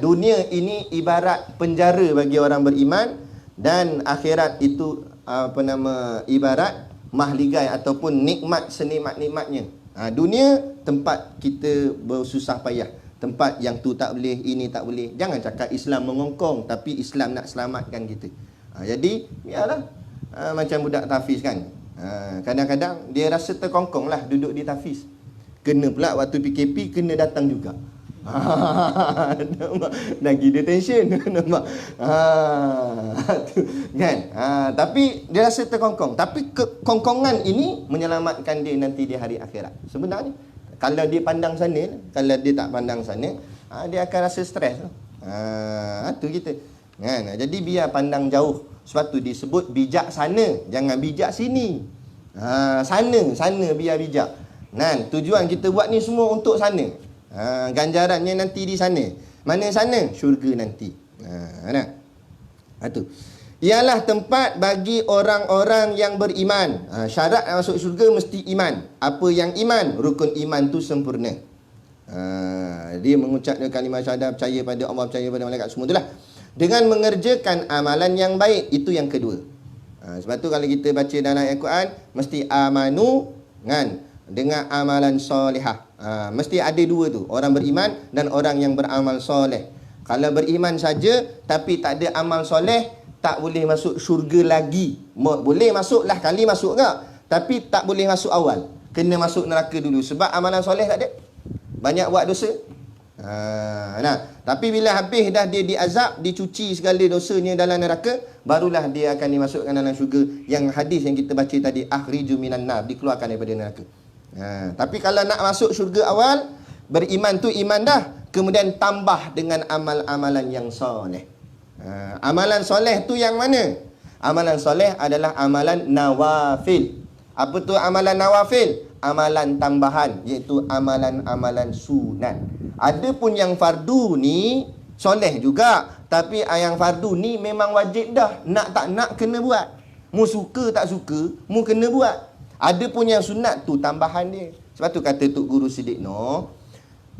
dunia ini ibarat penjara bagi orang beriman, dan akhirat itu ibarat mahligai ataupun nikmat senikmat-nikmatnya. Dunia tempat kita bersusah payah, tempat yang tu tak boleh, ini tak boleh. Jangan cakap Islam mengongkong, tapi Islam nak selamatkan kita. Jadi biarlah macam budak tahfiz kan. Kadang-kadang dia rasa terkongkong lah duduk di tahfiz. Kena pula waktu PKP kena datang juga. Lagi dia tension. Nampak? Kan? Tapi dia rasa terkongkong. Tapi kekongkongan ini menyelamatkan dia nanti di hari akhirat. Sebenarnya kalau dia pandang sana, kalau dia tak pandang sana, dia akan rasa stres. Itu kita. Kan? Jadi biar pandang jauh. Sebab tu disebut bijak sana, jangan bijak sini. Sana biar bijak. Tujuan kita buat ni semua untuk sana. Ganjarannya nanti di sana. Mana sana? Syurga nanti. Itu. Ialah tempat bagi orang-orang yang beriman. Syarat nak masuk syurga mesti iman. Apa yang iman? Rukun iman tu sempurna. Dia mengucapkan kalimah syahadat, percaya pada Allah, percaya pada malaikat, semua itulah. Dengan mengerjakan amalan yang baik, itu yang kedua. Sebab tu kalau kita baca dalam Al-Quran, mesti amanu kan, dengan amalan solehah. Mesti ada dua tu, orang beriman dan orang yang beramal soleh. Kalau beriman saja tapi tak ada amal soleh, tak boleh masuk syurga lagi. Boleh masuk lah, kali masuk ke, tapi tak boleh masuk awal. Kena masuk neraka dulu. Sebab amalan soleh tak ada, banyak buat dosa. Tapi bila habis dah dia diazab, dicuci segala dosanya dalam neraka, barulah dia akan dimasukkan dalam syurga. Yang hadis yang kita baca tadi, akhriju minan nar, dikeluarkan daripada neraka. Tapi kalau nak masuk syurga awal, beriman tu iman dah, kemudian tambah dengan amal-amalan yang soleh. Amalan soleh tu yang mana? Amalan soleh adalah amalan nawafil. Apa tu amalan nawafil? Amalan tambahan, iaitu amalan-amalan sunat. Adapun yang fardu ni soleh juga, tapi yang fardu ni memang wajib dah. Nak tak nak kena buat. Mu suka tak suka, mu kena buat. Adapun yang sunat tu tambahan dia. Sebab tu kata Tok Guru Siddiq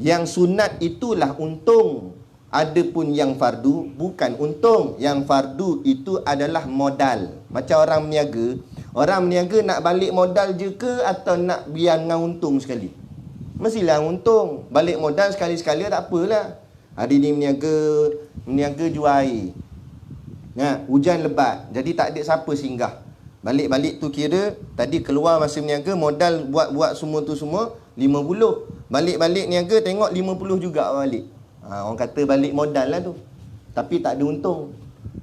yang sunat itulah untung. Adapun yang fardu bukan untung. Yang fardu itu adalah modal. Macam orang meniaga. Orang meniaga nak balik modal je ke atau nak biar dengan untung sekali? Mestilah untung. Balik modal sekali-sekali tak apalah. Hari ni meniaga jual air. Hujan lebat, jadi tak ada siapa singgah. Balik-balik tu kira tadi keluar masa meniaga, modal buat semua tu semua 50. Balik-balik niaga tengok 50 juga balik. Orang kata balik modal lah tu, tapi tak ada untung.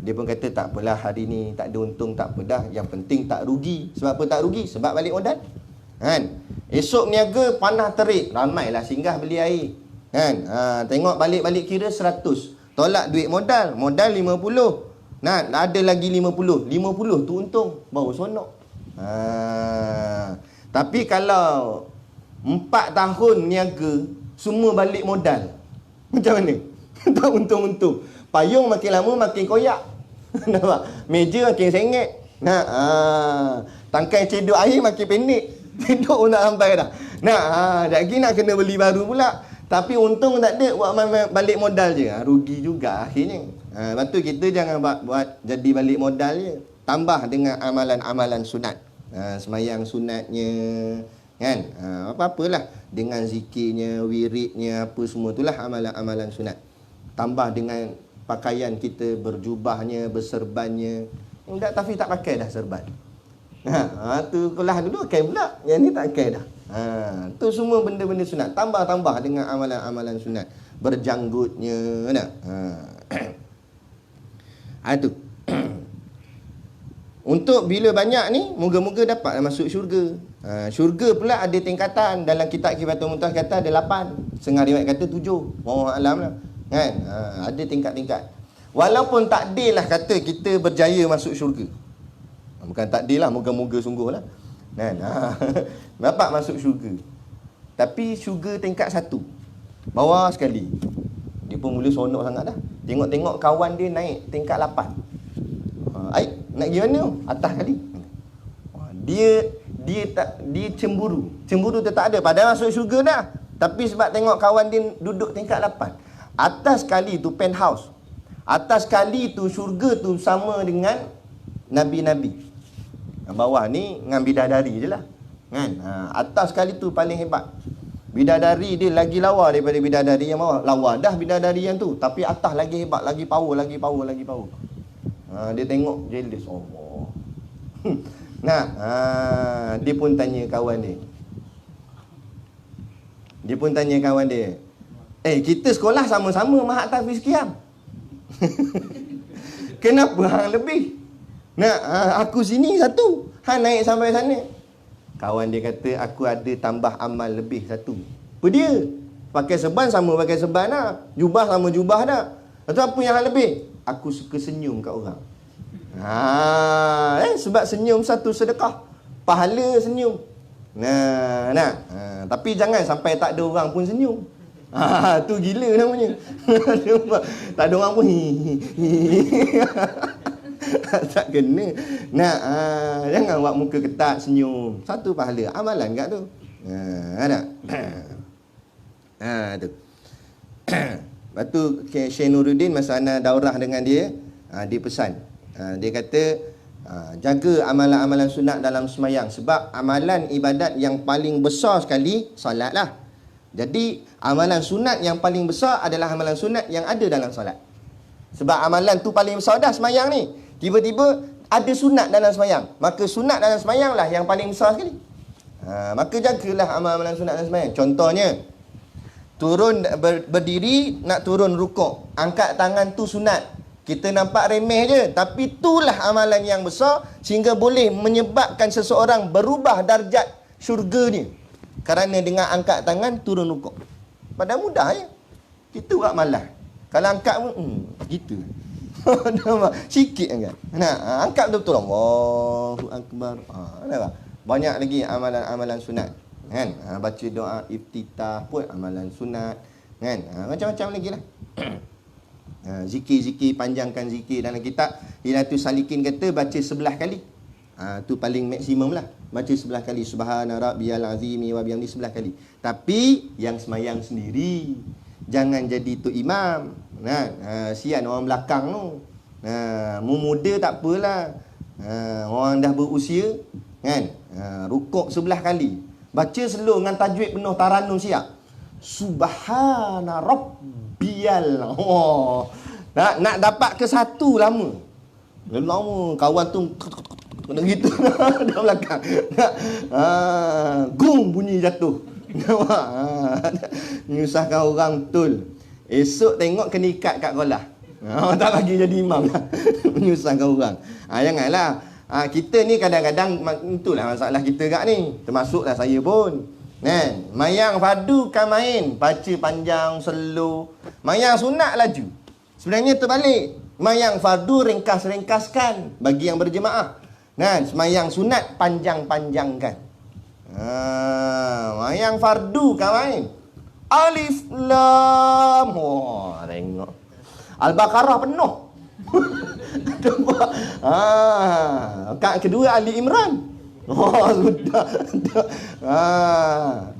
Dia pun kata tak apalah, hari ni tak ada untung tak apa dah, yang penting tak rugi. Sebab apa tak rugi? Sebab balik modal kan. Esok niaga panah terik, ramailah singgah beli air kan. Tengok balik-balik kira 100, tolak duit modal 50. Ada lagi 50 tu untung, baru sonok. Tapi kalau 4 tahun niaga semua balik modal, macam mana? Tak untung-untung. Payung makin lama makin koyak. Nampak? Meja makin sengit. Tangkai cedok air makin pendek. Cedok pun tak sampai dah. Lagi nak kena beli baru pula. Tapi untung tak ada, buat balik modal je. Rugi juga akhirnya. Lepas tu kita jangan buat jadi balik modal je. Tambah dengan amalan-amalan sunat. Semayang sunatnya Kan? Apa-apalah dengan zikirnya, wiridnya, apa semua itulah amalan-amalan sunat. Tambah dengan pakaian kita, berjubahnya, berserbannya. Enggak, tapi tak pakai dah serban. Tu kelah dulu pakai pula. Yang ni tak pakai dah. Tu semua benda-benda sunat. Tambah-tambah dengan amalan-amalan sunat. Berjanggutnya. Tu. Untuk bila banyak ni, moga-moga dapat masuk syurga. Syurga pula ada tingkatan. Dalam kitab Kifatul Muntah kata ada 8. Setengah riwayat kata 7. Wallahu alam lah. Kan? Ada tingkat-tingkat. Walaupun takdir lah kata kita berjaya masuk syurga. Bukan takdir lah, moga-moga sungguh lah. Kan? Dapat masuk syurga. Tapi syurga tingkat 1. Bawah sekali. Dia pun mula sonok sangat dah. Tengok-tengok kawan dia naik tingkat 8. Nak pergi mana? Atas kali. Dia cemburu. Cemburu tu tak ada. Padahal masuk syurga dah. Tapi sebab tengok kawan dia duduk tingkat 8. Atas kali tu penthouse. Atas kali tu syurga tu sama dengan Nabi-Nabi. Bawah ni dengan bidadari je lah. Kan? Atas kali tu paling hebat. Bidadari dia lagi lawa daripada bidadari yang bawah. Lawa dah bidadari yang tu. Tapi atas lagi hebat. Lagi power. Dia tengok jealous. Allah. Dia pun tanya kawan dia. Kita sekolah sama-sama Mahat Tahfiz Qiyam. Kenapa hang lebih? Aku sini 1. Hang naik sampai sana. Kawan dia kata, aku ada tambah amal lebih 1. Apa dia? Pakai serban sama pakai serban dah. Jubah sama jubah dah. Lepas tu apa yang hang lebih? Aku suka senyum kat orang. Sebab senyum satu sedekah. Pahala senyum. Tapi jangan sampai tak ada orang pun senyum. Tu gila namanya. Tak ada orang pun tak kena. Jangan buat muka ketat senyum. Satu pahala. Amalan kat tu. Tu. Lepas tu Syekh Nuruddin masa ana daurah dengan dia, dia pesan. Dia kata jaga amalan-amalan sunat dalam semayang. Sebab amalan ibadat yang paling besar sekali solat lah. Jadi amalan sunat yang paling besar adalah amalan sunat yang ada dalam solat. Sebab amalan tu paling besar dah semayang ni. Tiba-tiba ada sunat dalam semayang. Maka sunat dalam semayang lah yang paling besar sekali. Maka jagalah amalan sunat dalam semayang. Contohnya, turun berdiri nak turun rukuk. Angkat tangan tu sunat. Kita nampak remeh je. Tapi itulah amalan yang besar sehingga boleh menyebabkan seseorang berubah darjat syurganya. Kerana dengan angkat tangan turun rukuk. Padahal mudah je. Kita buat malas. Kalau angkat pun gitu. Sikit kan. Angkat betul-betul. Allahu Akbar. Banyak lagi amalan-amalan sunat. Kan? Baca doa iftitah pun amalan sunat. Kan? Macam-macam lagi lah. Zikir-zikir, panjangkan zikir dalam kitab Hilatus Salikin kata baca 11 kali. Tu paling maksimum lah. Baca 11 kali. Subhana rabbiyal azimi wa bihamdi 11 kali. Tapi yang semayang sendiri. Jangan jadi tu imam. Sian orang belakang tu. Mu muda tak apalah. Orang dah berusia kan. Rukuk 11 kali. Baca slow dengan tajwid penuh taranum siap. Subhana rabbiyal. Nak dapat ke 1 lama. Lama kawan tu kena gitu dah belakang. Gung bunyi jatuh. Menyusahkan orang betul. Esok tengok kena ikat kat kolah. Tak bagi jadi imam lah. Menyusahkan orang. Janganlah. Kita ni kadang-kadang itulah masalah kita kat ni. Termasuklah saya pun. Kan? Mayang fardu kan main. Baca panjang, slow. Mayang sunat laju. Sebenarnya terbalik. Mayang fardu ringkas-ringkaskan bagi yang berjemaah. Kan? Semayang sunat panjang-panjangkan. Mayang fardu kan main. Alif Lam. Tengok. Al-Baqarah penuh. Kat kedua Ali Imran. Sudah.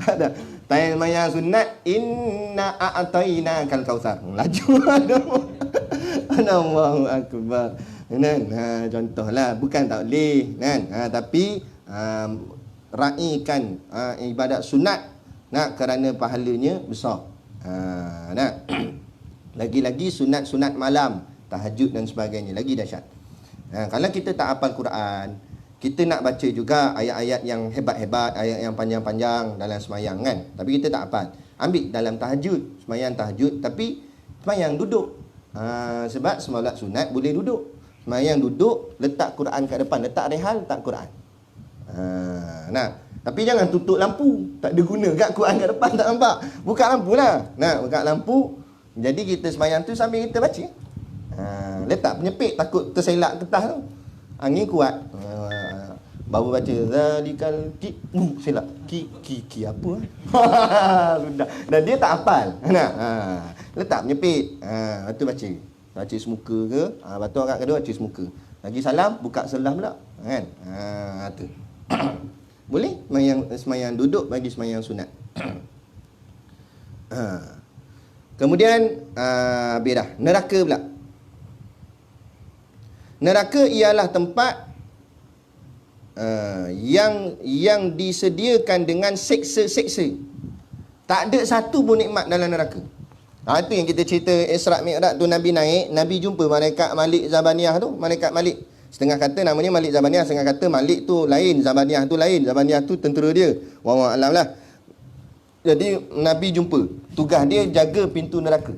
Ada. Tayang mayang sunat inna a'tayna kal kautsar. Laju. Allahu akbar. Contohlah bukan tak boleh kan. Tapi raikan ibadat sunat, nak, kerana pahalanya besar. Nak. Lagi-lagi sunat-sunat malam, tahajud dan sebagainya, lagi dahsyat. Kalau kita tak hafal Quran, kita nak baca juga ayat-ayat yang hebat-hebat, ayat yang panjang-panjang dalam semayang kan, tapi kita tak hafal. Ambil dalam tahajud, semayang tahajud, tapi semayang duduk. Sebab solat sunat boleh duduk. Semayang duduk, letak Quran kat depan, letak rehal, letak Quran. Tapi jangan tutup lampu, tak ada guna kat Quran kat depan, tak nampak. Buka lampu lah. Buka lampu. Jadi kita semayang tu sambil kita baca. Letak penyepit, takut terselak kertas tu. Angin kuat. Baru baca zalikal ki, selak. Ki apa? Sudah. Dan dia tak hafal. Letak penyepit. Lepas tu baca. Baca semuka ke? Lepas tu angkat kedua baca semuka. Lagi salam, buka sebelah pula. Kan? Tu. Boleh semayang duduk bagi semayang sunat. Kemudian dah neraka pula. Neraka ialah tempat yang disediakan dengan seksa-seksa. Tak ada satu pun nikmat dalam neraka. Itu yang kita cerita Isra' Mi'raj tu, Nabi naik, Nabi jumpa malaikat Malik Zabaniyah tu, malaikat Malik. Setengah kata namanya Malik Zabaniyah, setengah kata Malik tu lain, Zabaniyah tu lain. Zabaniyah tu tentera dia. Wallahu a'lam lah. Jadi Nabi jumpa, tugas dia jaga pintu neraka.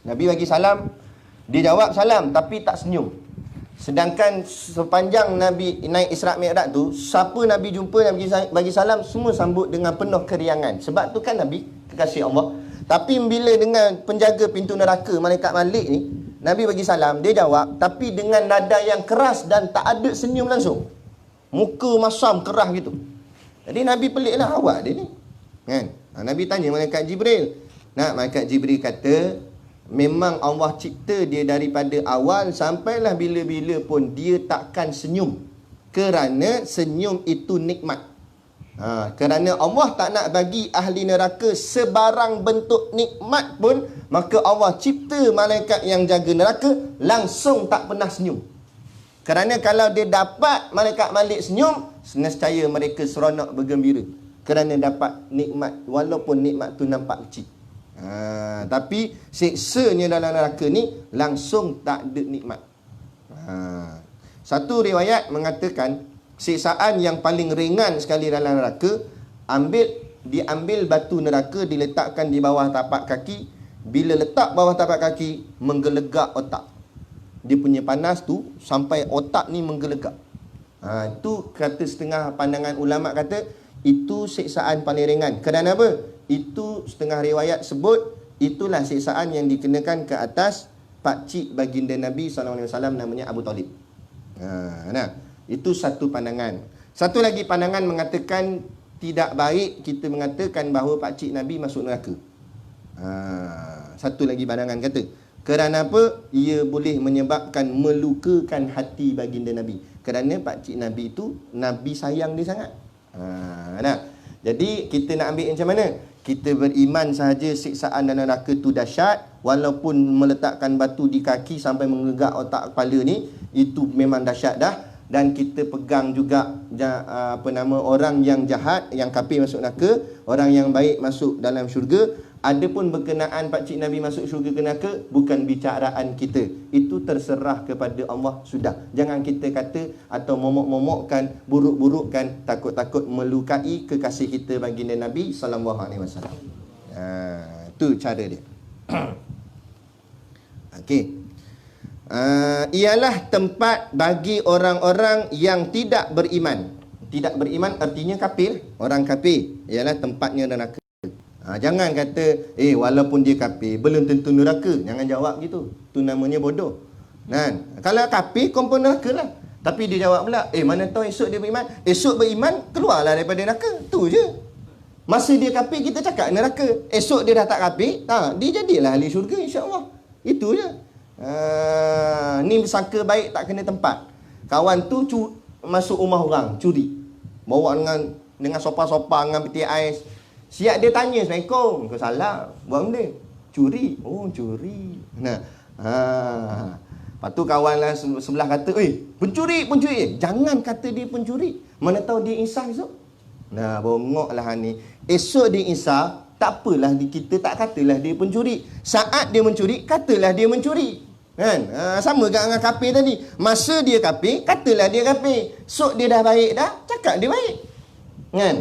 Nabi bagi salam, dia jawab salam tapi tak senyum. Sedangkan sepanjang Nabi naik Isra' Mi'raj tu, siapa Nabi jumpa, Nabi bagi salam, semua sambut dengan penuh keriangan. Sebab tu kan Nabi kekasih Allah. Tapi bila dengan penjaga pintu neraka, malaikat Malik ni, Nabi bagi salam, dia jawab tapi dengan nada yang keras dan tak ada senyum langsung. Muka masam kerah gitu. Jadi Nabi pelik lah, awak dia ni kan? Nabi tanya malaikat Jibril. Malaikat Jibril kata, memang Allah cipta dia daripada awal sampailah bila-bila pun dia takkan senyum. Kerana senyum itu nikmat. Kerana Allah tak nak bagi ahli neraka sebarang bentuk nikmat pun, maka Allah cipta malaikat yang jaga neraka langsung tak pernah senyum. Kerana kalau dia dapat malaikat Malik senyum, nescaya mereka seronok bergembira. Kerana dapat nikmat, walaupun nikmat tu nampak kecil. Tapi siksanya dalam neraka ni langsung tak ada nikmat. Satu riwayat mengatakan siksaan yang paling ringan sekali dalam neraka, diambil batu neraka, diletakkan di bawah tapak kaki. Bila letak bawah tapak kaki, menggelegak otak. Dia punya panas tu sampai otak ni menggelegak. Itu kata setengah pandangan ulama, kata itu siksaan paling ringan. Kerana apa? Itu setengah riwayat sebut itulah siksaan yang dikenakan ke atas pakcik baginda Nabi SAW, namanya Abu Talib. Itu satu pandangan. Satu lagi pandangan mengatakan tidak baik kita mengatakan bahawa pakcik Nabi masuk neraka. Satu lagi pandangan kata, kerana apa? Ia boleh menyebabkan melukakan hati baginda Nabi. Kerana pakcik Nabi itu, Nabi sayang dia sangat. Jadi kita nak ambil macam mana? Kita beriman sahaja siksaan dalam neraka tu dahsyat, walaupun meletakkan batu di kaki sampai mengegak otak kepala ni, itu memang dahsyat dah. Dan kita pegang juga orang yang jahat, yang kafir masuk neraka, orang yang baik masuk dalam syurga. Adapun berkenaan pakcik Nabi masuk syurga ke neraka, bukan bicaraan kita. Itu terserah kepada Allah sudah. Jangan kita kata atau momok-momokkan, buruk-burukkan, takut-takut melukai kekasih kita baginda Nabi SAW. Itu cara dia. Okey. Ialah tempat bagi orang-orang yang tidak beriman. Tidak beriman artinya kafir. Orang kafir ialah tempatnya neraka. Jangan kata walaupun dia kafir belum tentu neraka. Jangan jawab gitu. Tu namanya bodoh. Kalau kafir kompon neraka lah. Tapi dia jawab pula, mana tahu esok dia beriman. Esok beriman keluarlah daripada neraka. Tu je. Masa dia kafir kita cakap neraka. Esok dia dah tak kafir, dia jadilah ahli syurga insya-Allah. Itu je. Ni sangka baik tak kena tempat. Kawan tu masuk rumah orang curi. Bawa dengan sopa-sopa, dengan peti ais. Siap dia tanya, Assalamualaikum. Kau salah. Buat benda? Curi. Oh, curi. Lepas tu kawan sebelah kata, pencuri. Jangan kata dia pencuri. Mana tahu dia insaf esok. Nah, bongoklah ni. Esok dia insaf, tak apalah kita tak katalah dia pencuri. Saat dia mencuri, katalah dia mencuri. Kan? Sama juga dengan kafir tadi. Masa dia kafir, katalah dia kafir. Esok dia dah baik dah, cakap dia baik. Kan?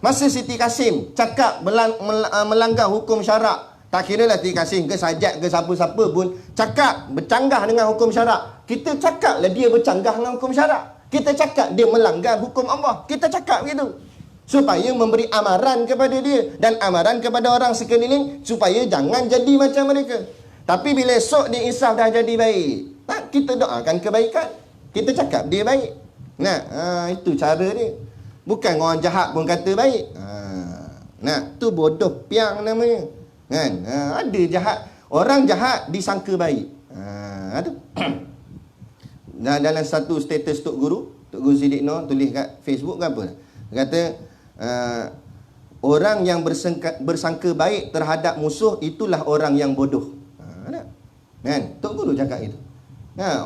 Masa Siti Kasim cakap melanggar hukum syarak, tak kira lah Siti Kasim ke Sajat ke siapa-siapa pun cakap bercanggah dengan hukum syarak, kita cakap lah dia bercanggah dengan hukum syarak. Kita cakap dia melanggar hukum Allah. Kita cakap begitu. Supaya memberi amaran kepada dia dan amaran kepada orang sekeliling supaya jangan jadi macam mereka. Tapi bila esok dia insaf dah jadi baik, kita doakan kebaikan. Kita cakap dia baik. Nah, itu cara dia. Bukan orang jahat pun kata baik. Tu bodoh piang namanya. Kan? Ada jahat. Orang jahat disangka baik. Tu. Dalam satu status Tok Guru Siddiq Noor tulis kat Facebook ke apa. Dia kata, orang yang bersangka baik terhadap musuh itulah orang yang bodoh. Kan? Tok Guru cakap itu.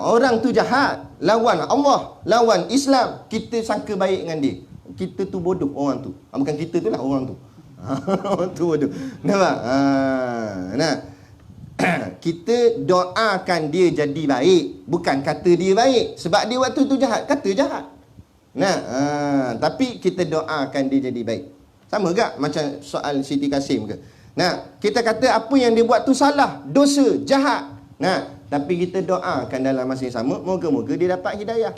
Orang tu jahat, lawan Allah, lawan Islam, kita sangka baik dengan dia. Kita tu bodoh orang tu. Bukan kita tu lah, orang tu. Orang tu bodoh. Nampak? Kita doakan dia jadi baik, bukan kata dia baik. Sebab dia waktu tu jahat, kata jahat. Tapi kita doakan dia jadi baik. Sama juga macam soal Siti Kasim ke. Kita kata apa yang dia buat tu salah, dosa, jahat. Tapi kita doakan dalam masa yang sama, moga-moga dia dapat hidayah.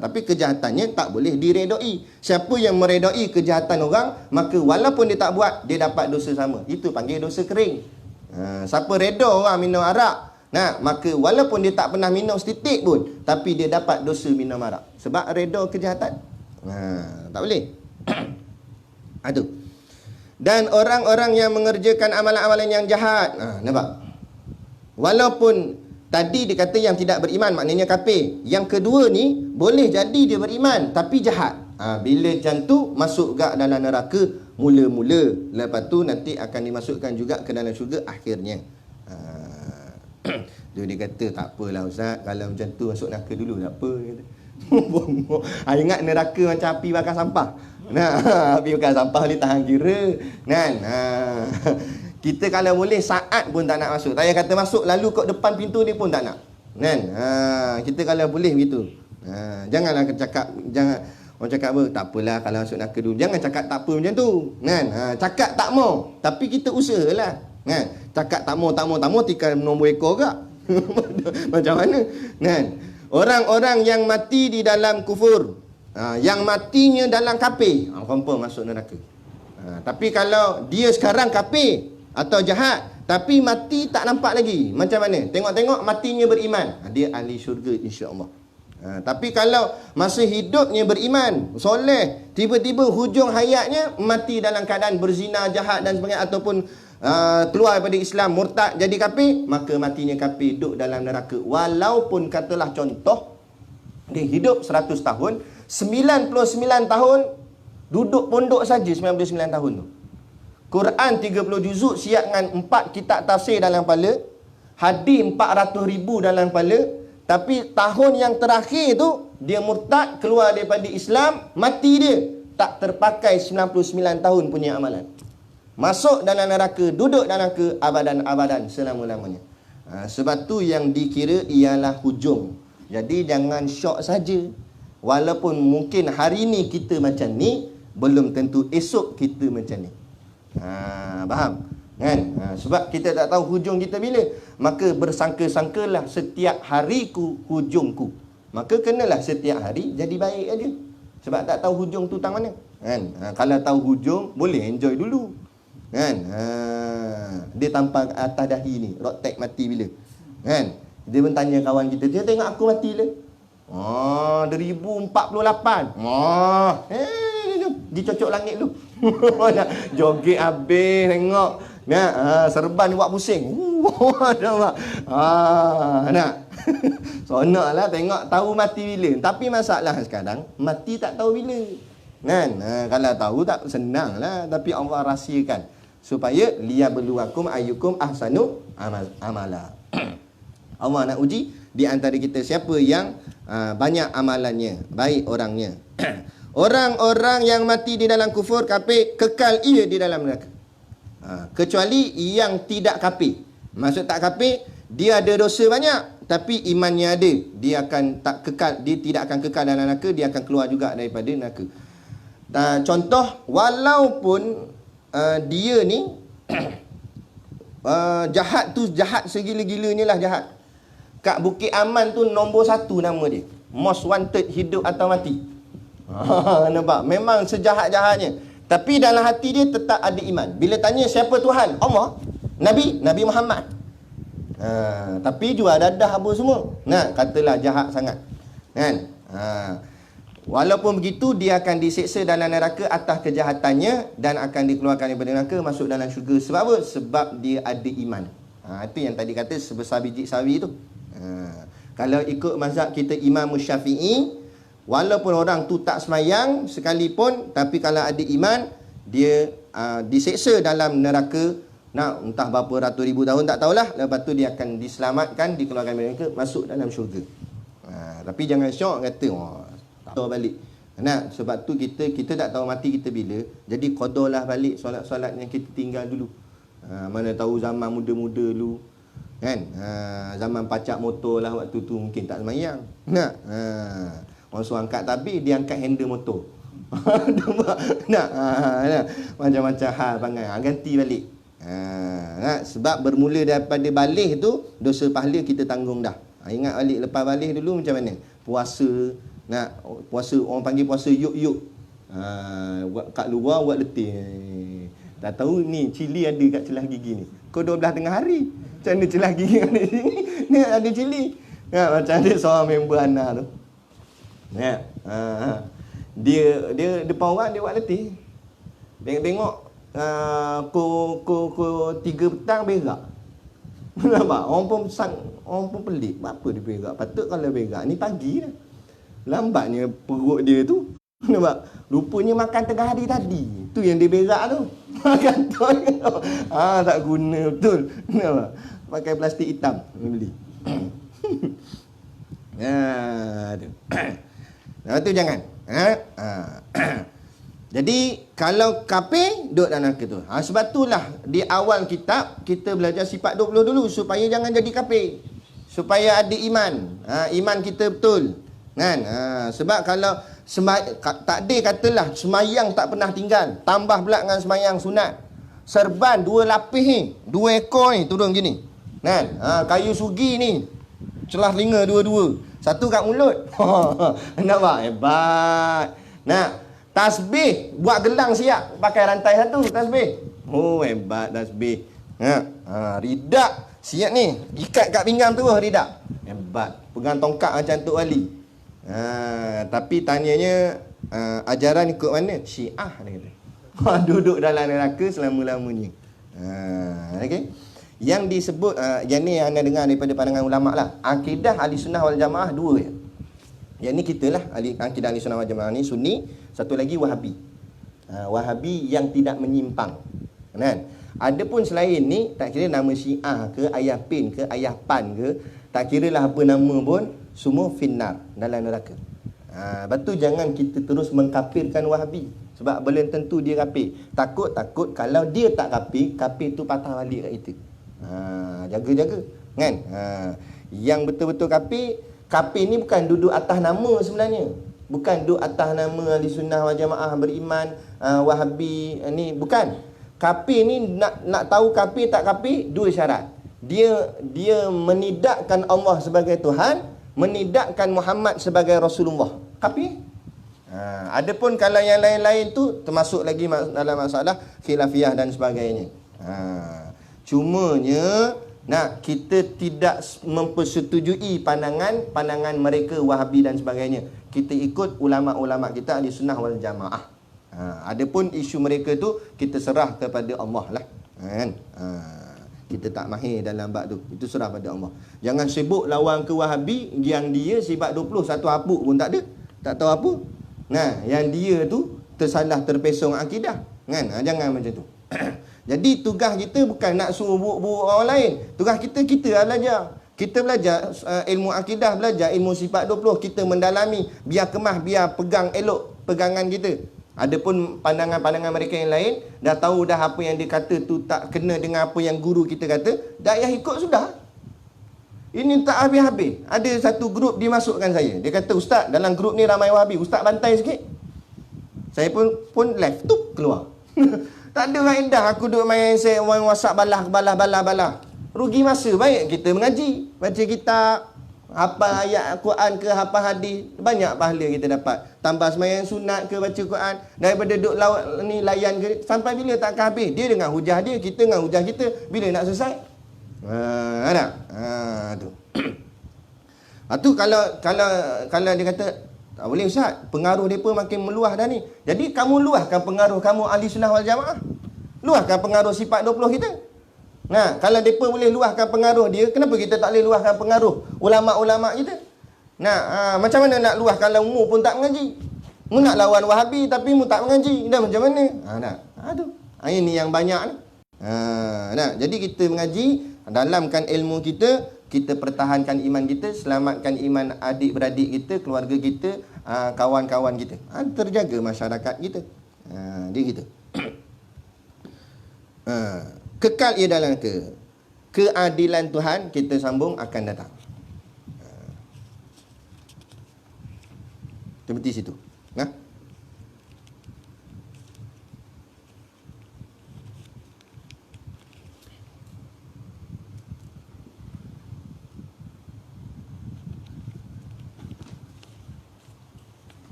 Tapi kejahatannya tak boleh diredoi. Siapa yang meredoi kejahatan orang, maka walaupun dia tak buat, dia dapat dosa sama. Itu panggil dosa kering. Siapa reda orang minum arak, maka walaupun dia tak pernah minum setitik pun, tapi dia dapat dosa minum arak. Sebab reda kejahatan. Tak boleh. Itu. Dan orang-orang yang mengerjakan amalan-amalan yang jahat, nampak? Walaupun tadi dia kata yang tidak beriman, maknanya kafir. Yang kedua ni, boleh jadi dia beriman, tapi jahat. Bila macam tu, masuk ke dalam neraka mula-mula. Lepas tu nanti akan dimasukkan juga ke dalam syurga akhirnya. Dia kata, tak apalah Ustaz, kalau macam tu masuk neraka dulu, tak apa. Ingat neraka macam api bakar sampah. Api bakar sampah boleh tahan kira. Kita kalau boleh saat pun tak nak masuk. Tak payah kata masuk lalu kat depan pintu dia pun tak nak. Kita kalau boleh begitu. Janganlah cakap, orang cakap apa, tak apalah kalau masuk neraka dulu. Jangan cakap tak apa macam tu. Cakap tak mau, tapi kita usahalah. Cakap tak mau, tinggal nombor ekor ke? Macam mana? Orang-orang yang mati di dalam kufur, yang matinya dalam kafir, confirm masuk neraka. Tapi kalau dia sekarang kafir atau jahat, tapi mati tak nampak lagi, macam mana? Tengok-tengok matinya beriman, dia ahli syurga insya-Allah. Tapi kalau masa hidupnya beriman, soleh, tiba-tiba hujung hayatnya mati dalam keadaan berzina, jahat dan sebagainya, ataupun keluar daripada Islam, murtad, jadi kafir, maka matinya kafir, duduk dalam neraka. Walaupun katalah contoh dia hidup 100 tahun, 99 tahun duduk pondok saja, 99 tahun tu. Quran 30 juzuk siap dengan 4 kitab tafsir dalam kepala, hadis 400,000 dalam kepala, tapi tahun yang terakhir tu dia murtad, keluar daripada Islam, mati dia tak terpakai 99 tahun punya amalan. Masuk dalam neraka, duduk dalam neraka abadan-abadan selama-lamanya. Sebab tu yang dikira ialah hujung. Jadi jangan syok saja. Walaupun mungkin hari ni kita macam ni, belum tentu esok kita macam ni. Faham? Kan? Sebab kita tak tahu hujung kita bila. Maka bersangka-sangkalah setiap hariku hujungku. Maka kenalah setiap hari jadi baik aja. Sebab tak tahu hujung tu tang mana. Kan? Kalau tahu hujung, boleh enjoy dulu. Kan? Dia tampar atas dahi ni, rotek mati bila. Kan? Dia pun tanya kawan kita, dia tengok aku mati le. 2048. Dia cocok langit lu. Joget habis tengok. Serban buat pusing. Nampak. Nak. Sonaklah tengok tahu mati bila. Tapi masalah sekarang mati tak tahu bila. Kan? Kalau tahu tak senanglah, tapi Allah rahsiakan supaya liyabluwakum ayyukum ahsanu amala. Allah nak uji di antara kita siapa yang banyak amalannya, baik orangnya. Orang-orang yang mati di dalam kufur, kafir, kekal ia di dalam neraka. Kecuali yang tidak kafir. Maksud tak kafir, dia ada dosa banyak tapi imannya ada. Dia akan tak kekal, dia tidak akan kekal dalam neraka, dia akan keluar juga daripada neraka. Contoh, walaupun dia ni jahat tu, jahat segila-gilanya lah jahat. Kat Bukit Aman tu nombor 1 nama dia. Most wanted, hidup atau mati. Nampak? Memang sejahat-jahatnya. Tapi dalam hati dia tetap ada iman. Bila tanya siapa Tuhan? Allah. Nabi Muhammad. Tapi jual dadah apa semua. Nah, katalah jahat sangat. Kan? Walaupun begitu, dia akan diseksa dalam neraka atas kejahatannya dan akan dikeluarkan daripada neraka, masuk dalam syurga. Sebab apa? Sebab dia ada iman. Itu yang tadi kata sebesar biji sawi tu. Kalau ikut mazhab kita Imam Syafi'i, walaupun orang tu tak semayang sekalipun, tapi kalau ada iman, dia diseksa dalam neraka, entah berapa ratus ribu tahun tak tahulah. Lepas tu dia akan diselamatkan, dikeluarkan dari neraka, masuk dalam syurga. Tapi jangan syok kata tak tahu balik. Sebab tu kita tak tahu mati kita bila. Jadi qadalah balik solat-solat yang kita tinggal dulu. Mana tahu zaman muda-muda dulu kan, zaman pacak motor lah waktu tu mungkin tak semayang. Orang suruh angkat tabir, dia angkat handle motor. Macam-macam hal panggil. Ganti balik. Sebab bermula daripada balik tu, dosa pahala kita tanggung dah. Ingat balik lepas balik dulu macam mana? Puasa. Puasa, orang panggil puasa yuk-yuk. Kat luar buat letih. Tak tahu ni cili ada kat celah gigi ni. Kau 12 tengah hari. Macam mana celah gigi ada sini? Ni ada cili. Macam ada seorang member Ana tu. Dia depan orang dia buat letih. Tengok pukul 3 petang berak. Nampak? Orang pun pelik. Apa dia berak? Patut kalau berak ni pagi dah. Lambatnya perut dia tu. Nampak? Rupanya makan tengah hari tadi. Tu yang dia berak tu. Makan tu. Tak guna betul. Nampak? Pakai plastik hitam beli. Lepas tu jangan. Jadi kalau kafir duduk dalam neraka tu. Sebab itulah di awal kitab kita belajar sifat 20 dulu supaya jangan jadi kafir. Supaya ada iman. Iman kita betul. Kan? Sebab kalau takdir katalah semayang tak pernah tinggal, tambah pula dengan semayang sunat, serban 2 lapis ni, 2 ekor ni turun gini. Kan? Kayu sugi ni celah telinga dua-dua, satu kat mulut. Nampak? Hebat. Tasbih buat gelang siap, pakai rantai satu tasbih. Hebat tasbih. Ridak siap ni, ikat kat pinggang terus ridak. Hebat. Pegang tongkat macam Tok Wali. Tapi tanyanya ajaran ikut mana? Syiah dia kata. Duduk dalam neraka selama-lamanya. Okey. Yang disebut yang ni anda dengar daripada pandangan ulama lah. Akidah ahli sunnah wal jamaah 2 ya. Yang ni kita lah akidah ahli sunnah wal jamaah ni Sunni, satu lagi Wahabi. Wahabi yang tidak menyimpang. Kan? Adapun selain ni, tak kira nama Syiah ke, ayah Pin ke, ayah Pan ke, tak kira lah apa nama pun, semua finnar, dalam neraka. Lepas tu jangan kita terus mengkafirkan Wahabi. Sebab belum tentu dia kafir. Takut kalau dia tak kafir, kafir tu patah balik kat kita. Jaga-jaga. Kan? Yang betul-betul kafir ni bukan duduk atas nama sebenarnya. Bukan duduk atas nama ahli sunnah wal jamaah beriman, Wahabi ni, bukan. Kafir ni nak tahu kafir tak kafir, 2 syarat. Dia menidakkan Allah sebagai Tuhan, menidakkan Muhammad sebagai Rasulullah. Kafir. Adapun kalau yang lain-lain tu termasuk lagi dalam masalah khilafiyah dan sebagainya. Cumanya kita tidak mempersetujui pandangan mereka Wahabi dan sebagainya. Kita ikut ulama-ulama kita ahli sunnah wal jamaah. Adapun isu mereka tu kita serah kepada Allah lah. Kan? Kita tak mahir dalam bab tu. Itu serah pada Allah. Jangan sibuk lawan ke Wahabi yang dia sifat 20 satu hapuk pun tak ada. Tak tahu apa. Yang dia tu tersalah terpesong akidah. Kan? Jangan macam tu. Jadi tugas kita bukan nak suruh buruk-buruk orang lain. Tugas kita lah belajar. Kita belajar ilmu akidah, belajar ilmu sifat 20. Kita mendalami, biar kemah, biar pegang elok. pegangan kita. Adapun pandangan-pandangan mereka yang lain, dah tahu dah apa yang dia kata tu tak kena dengan apa yang guru kita kata, dah payah ikut sudah. Ini tak habis-habis. Ada satu grup dimasukkan saya. Dia kata, ustaz, dalam grup ni ramai Wahabi. Ustaz bantai sikit. Saya pun left tu keluar. Tak ada faedah aku duduk main WhatsApp balah. Rugi masa. Baik kita mengaji, baca kitab, hafal ayat Quran ke hafal hadis, banyak pahala kita dapat. Tambah sembahyang sunat ke baca Quran, daripada duduk layan ke, sampai bila tak akan habis. Dia dengan hujah dia, kita dengan hujah kita. Bila nak selesai? Ada. Tu. Tu kalau dia kata tak boleh ustaz, pengaruh depa makin meluah dah ni. Jadi kamu luahkan pengaruh kamu ahli sunnah wal jamaah. Luahkan pengaruh sifat 20 kita. Nah, kalau mereka boleh luahkan pengaruh dia, kenapa kita tak boleh luahkan pengaruh ulama'-ulama' kita? Nah, macam mana nak luah kalau mu pun tak mengaji? Mu nak lawan Wahabi tapi mu tak mengaji. Dah macam mana? Tu. Ini yang banyak ni. Jadi kita mengaji, dalamkan ilmu kita, kita pertahankan iman kita, selamatkan iman adik-beradik kita, keluarga kita, kawan-kawan kita. Terjaga masyarakat kita. Dia gitu. Kekal ia dalam keadilan Tuhan, kita sambung akan datang. Seperti situ.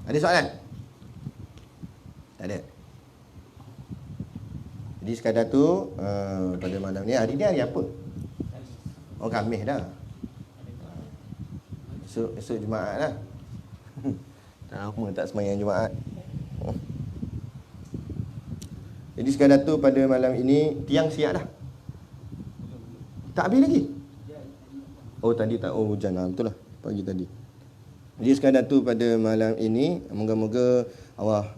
Ada soalan? Tak ada. Jadi sekadar tu pada malam ni, hari ni hari apa? Oh, Khamis dah. Esok Jumaat lah. Lama tak sembahyang Jumaat. Jadi sekadar tu pada malam ini, tiang siap dah. Tak habis lagi? Oh tadi tak, oh hujan lah, betul lah, pagi tadi. Jadi sekadar tu pada malam ini, moga-moga Allah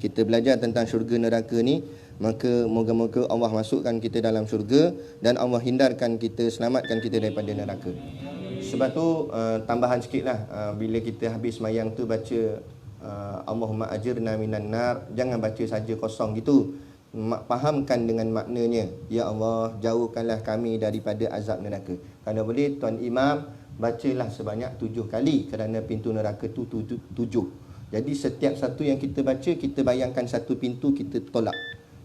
kita belajar tentang syurga neraka ni, maka moga-moga Allah masukkan kita dalam syurga dan Allah hindarkan kita, selamatkan kita daripada neraka. Sebab tu tambahan sikit lah, bila kita habis semayang tu baca Allahumma ajirna minan nar, jangan baca saja kosong gitu. Fahamkan dengan maknanya, ya Allah jauhkanlah kami daripada azab neraka. Kalau boleh Tuan Imam bacalah sebanyak 7 kali, kerana pintu neraka tu 7. Jadi setiap satu yang kita baca, kita bayangkan satu pintu, kita tolak.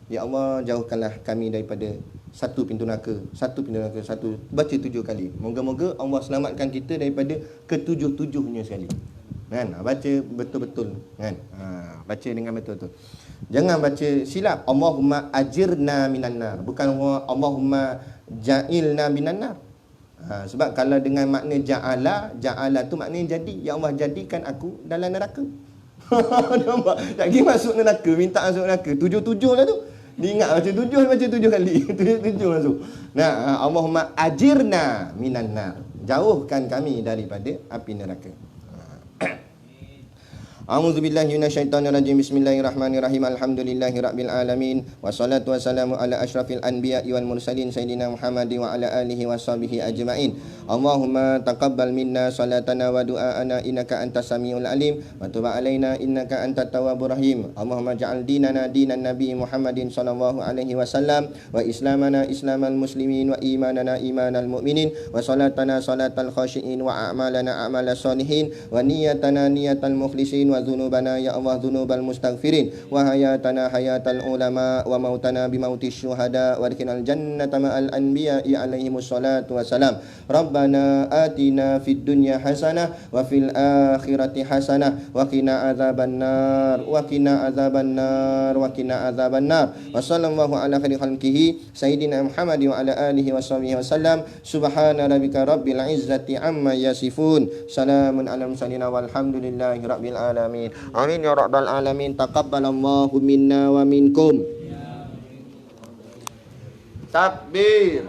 Ya Allah jauhkanlah kami daripada satu pintu neraka, satu. Baca 7 kali. Moga-moga Allah selamatkan kita daripada ke-7-7-nya sekali. Kan? Baca betul-betul. Kan? Baca dengan betul-betul. Jangan baca silap. Allahumma ajirna minan nar. Bukan Allahumma ja'ilna minan nar. Sebab kalau dengan makna ja'ala tu maknanya jadi. Ya Allah jadikan aku dalam neraka. Nampak? Tak kira masuk neraka, minta masuk neraka. 7 lah tu. Dia ingat baca 7 kali. 7 masuk. Nah, Allahumma ajirna minan nar. Jauhkan kami daripada api neraka. A'udzubillahi minasyaitonirrajim. Bismillahirrahmanirrahim. Alhamdulillahirabbil alamin. Wassalatu wassalamu ala asyrafil anbiya'i wal mursalin sayyidina Muhammadin wa ala alihi washabihi ajmain. Allahumma taqabbal minna salatana wa du'aana innaka antas samiul alim wa tub alaina innaka antat tawwabur rahim. Allahumma ja'al dinana dinan nabi Muhammadin sallallahu alaihi wasallam wa islamana islamal muslimin wa imanana imanal mu'minin wa salatana salatal khashiin wa a'malana a'malas salihin wa niyatana niyatal mukhlisin wa dhunubana ya Allah dhunubal mustaghfirin wa hayatana hayatal ulama wa mautana bimautis syuhada wa adkhilnal jannata ma'al anbiya'i alaihimus salatu wassalam. Rabbana atina fid dunya hasanah wa fil akhirati hasanah wa qina adzabannar wa qina adzabannar wa qina adzabannar. Wa sallallahu ala khairi khalqihi sayyidina Muhammad wa ala alihi washabihi wasallam. Subhana rabbika rabbil izzati amma yasifun. Salamun alal mursalin walhamdulillahi rabbil alamin. Amin ya rabbal alamin. Taqabbalallahu minna wa minkum. Takbir.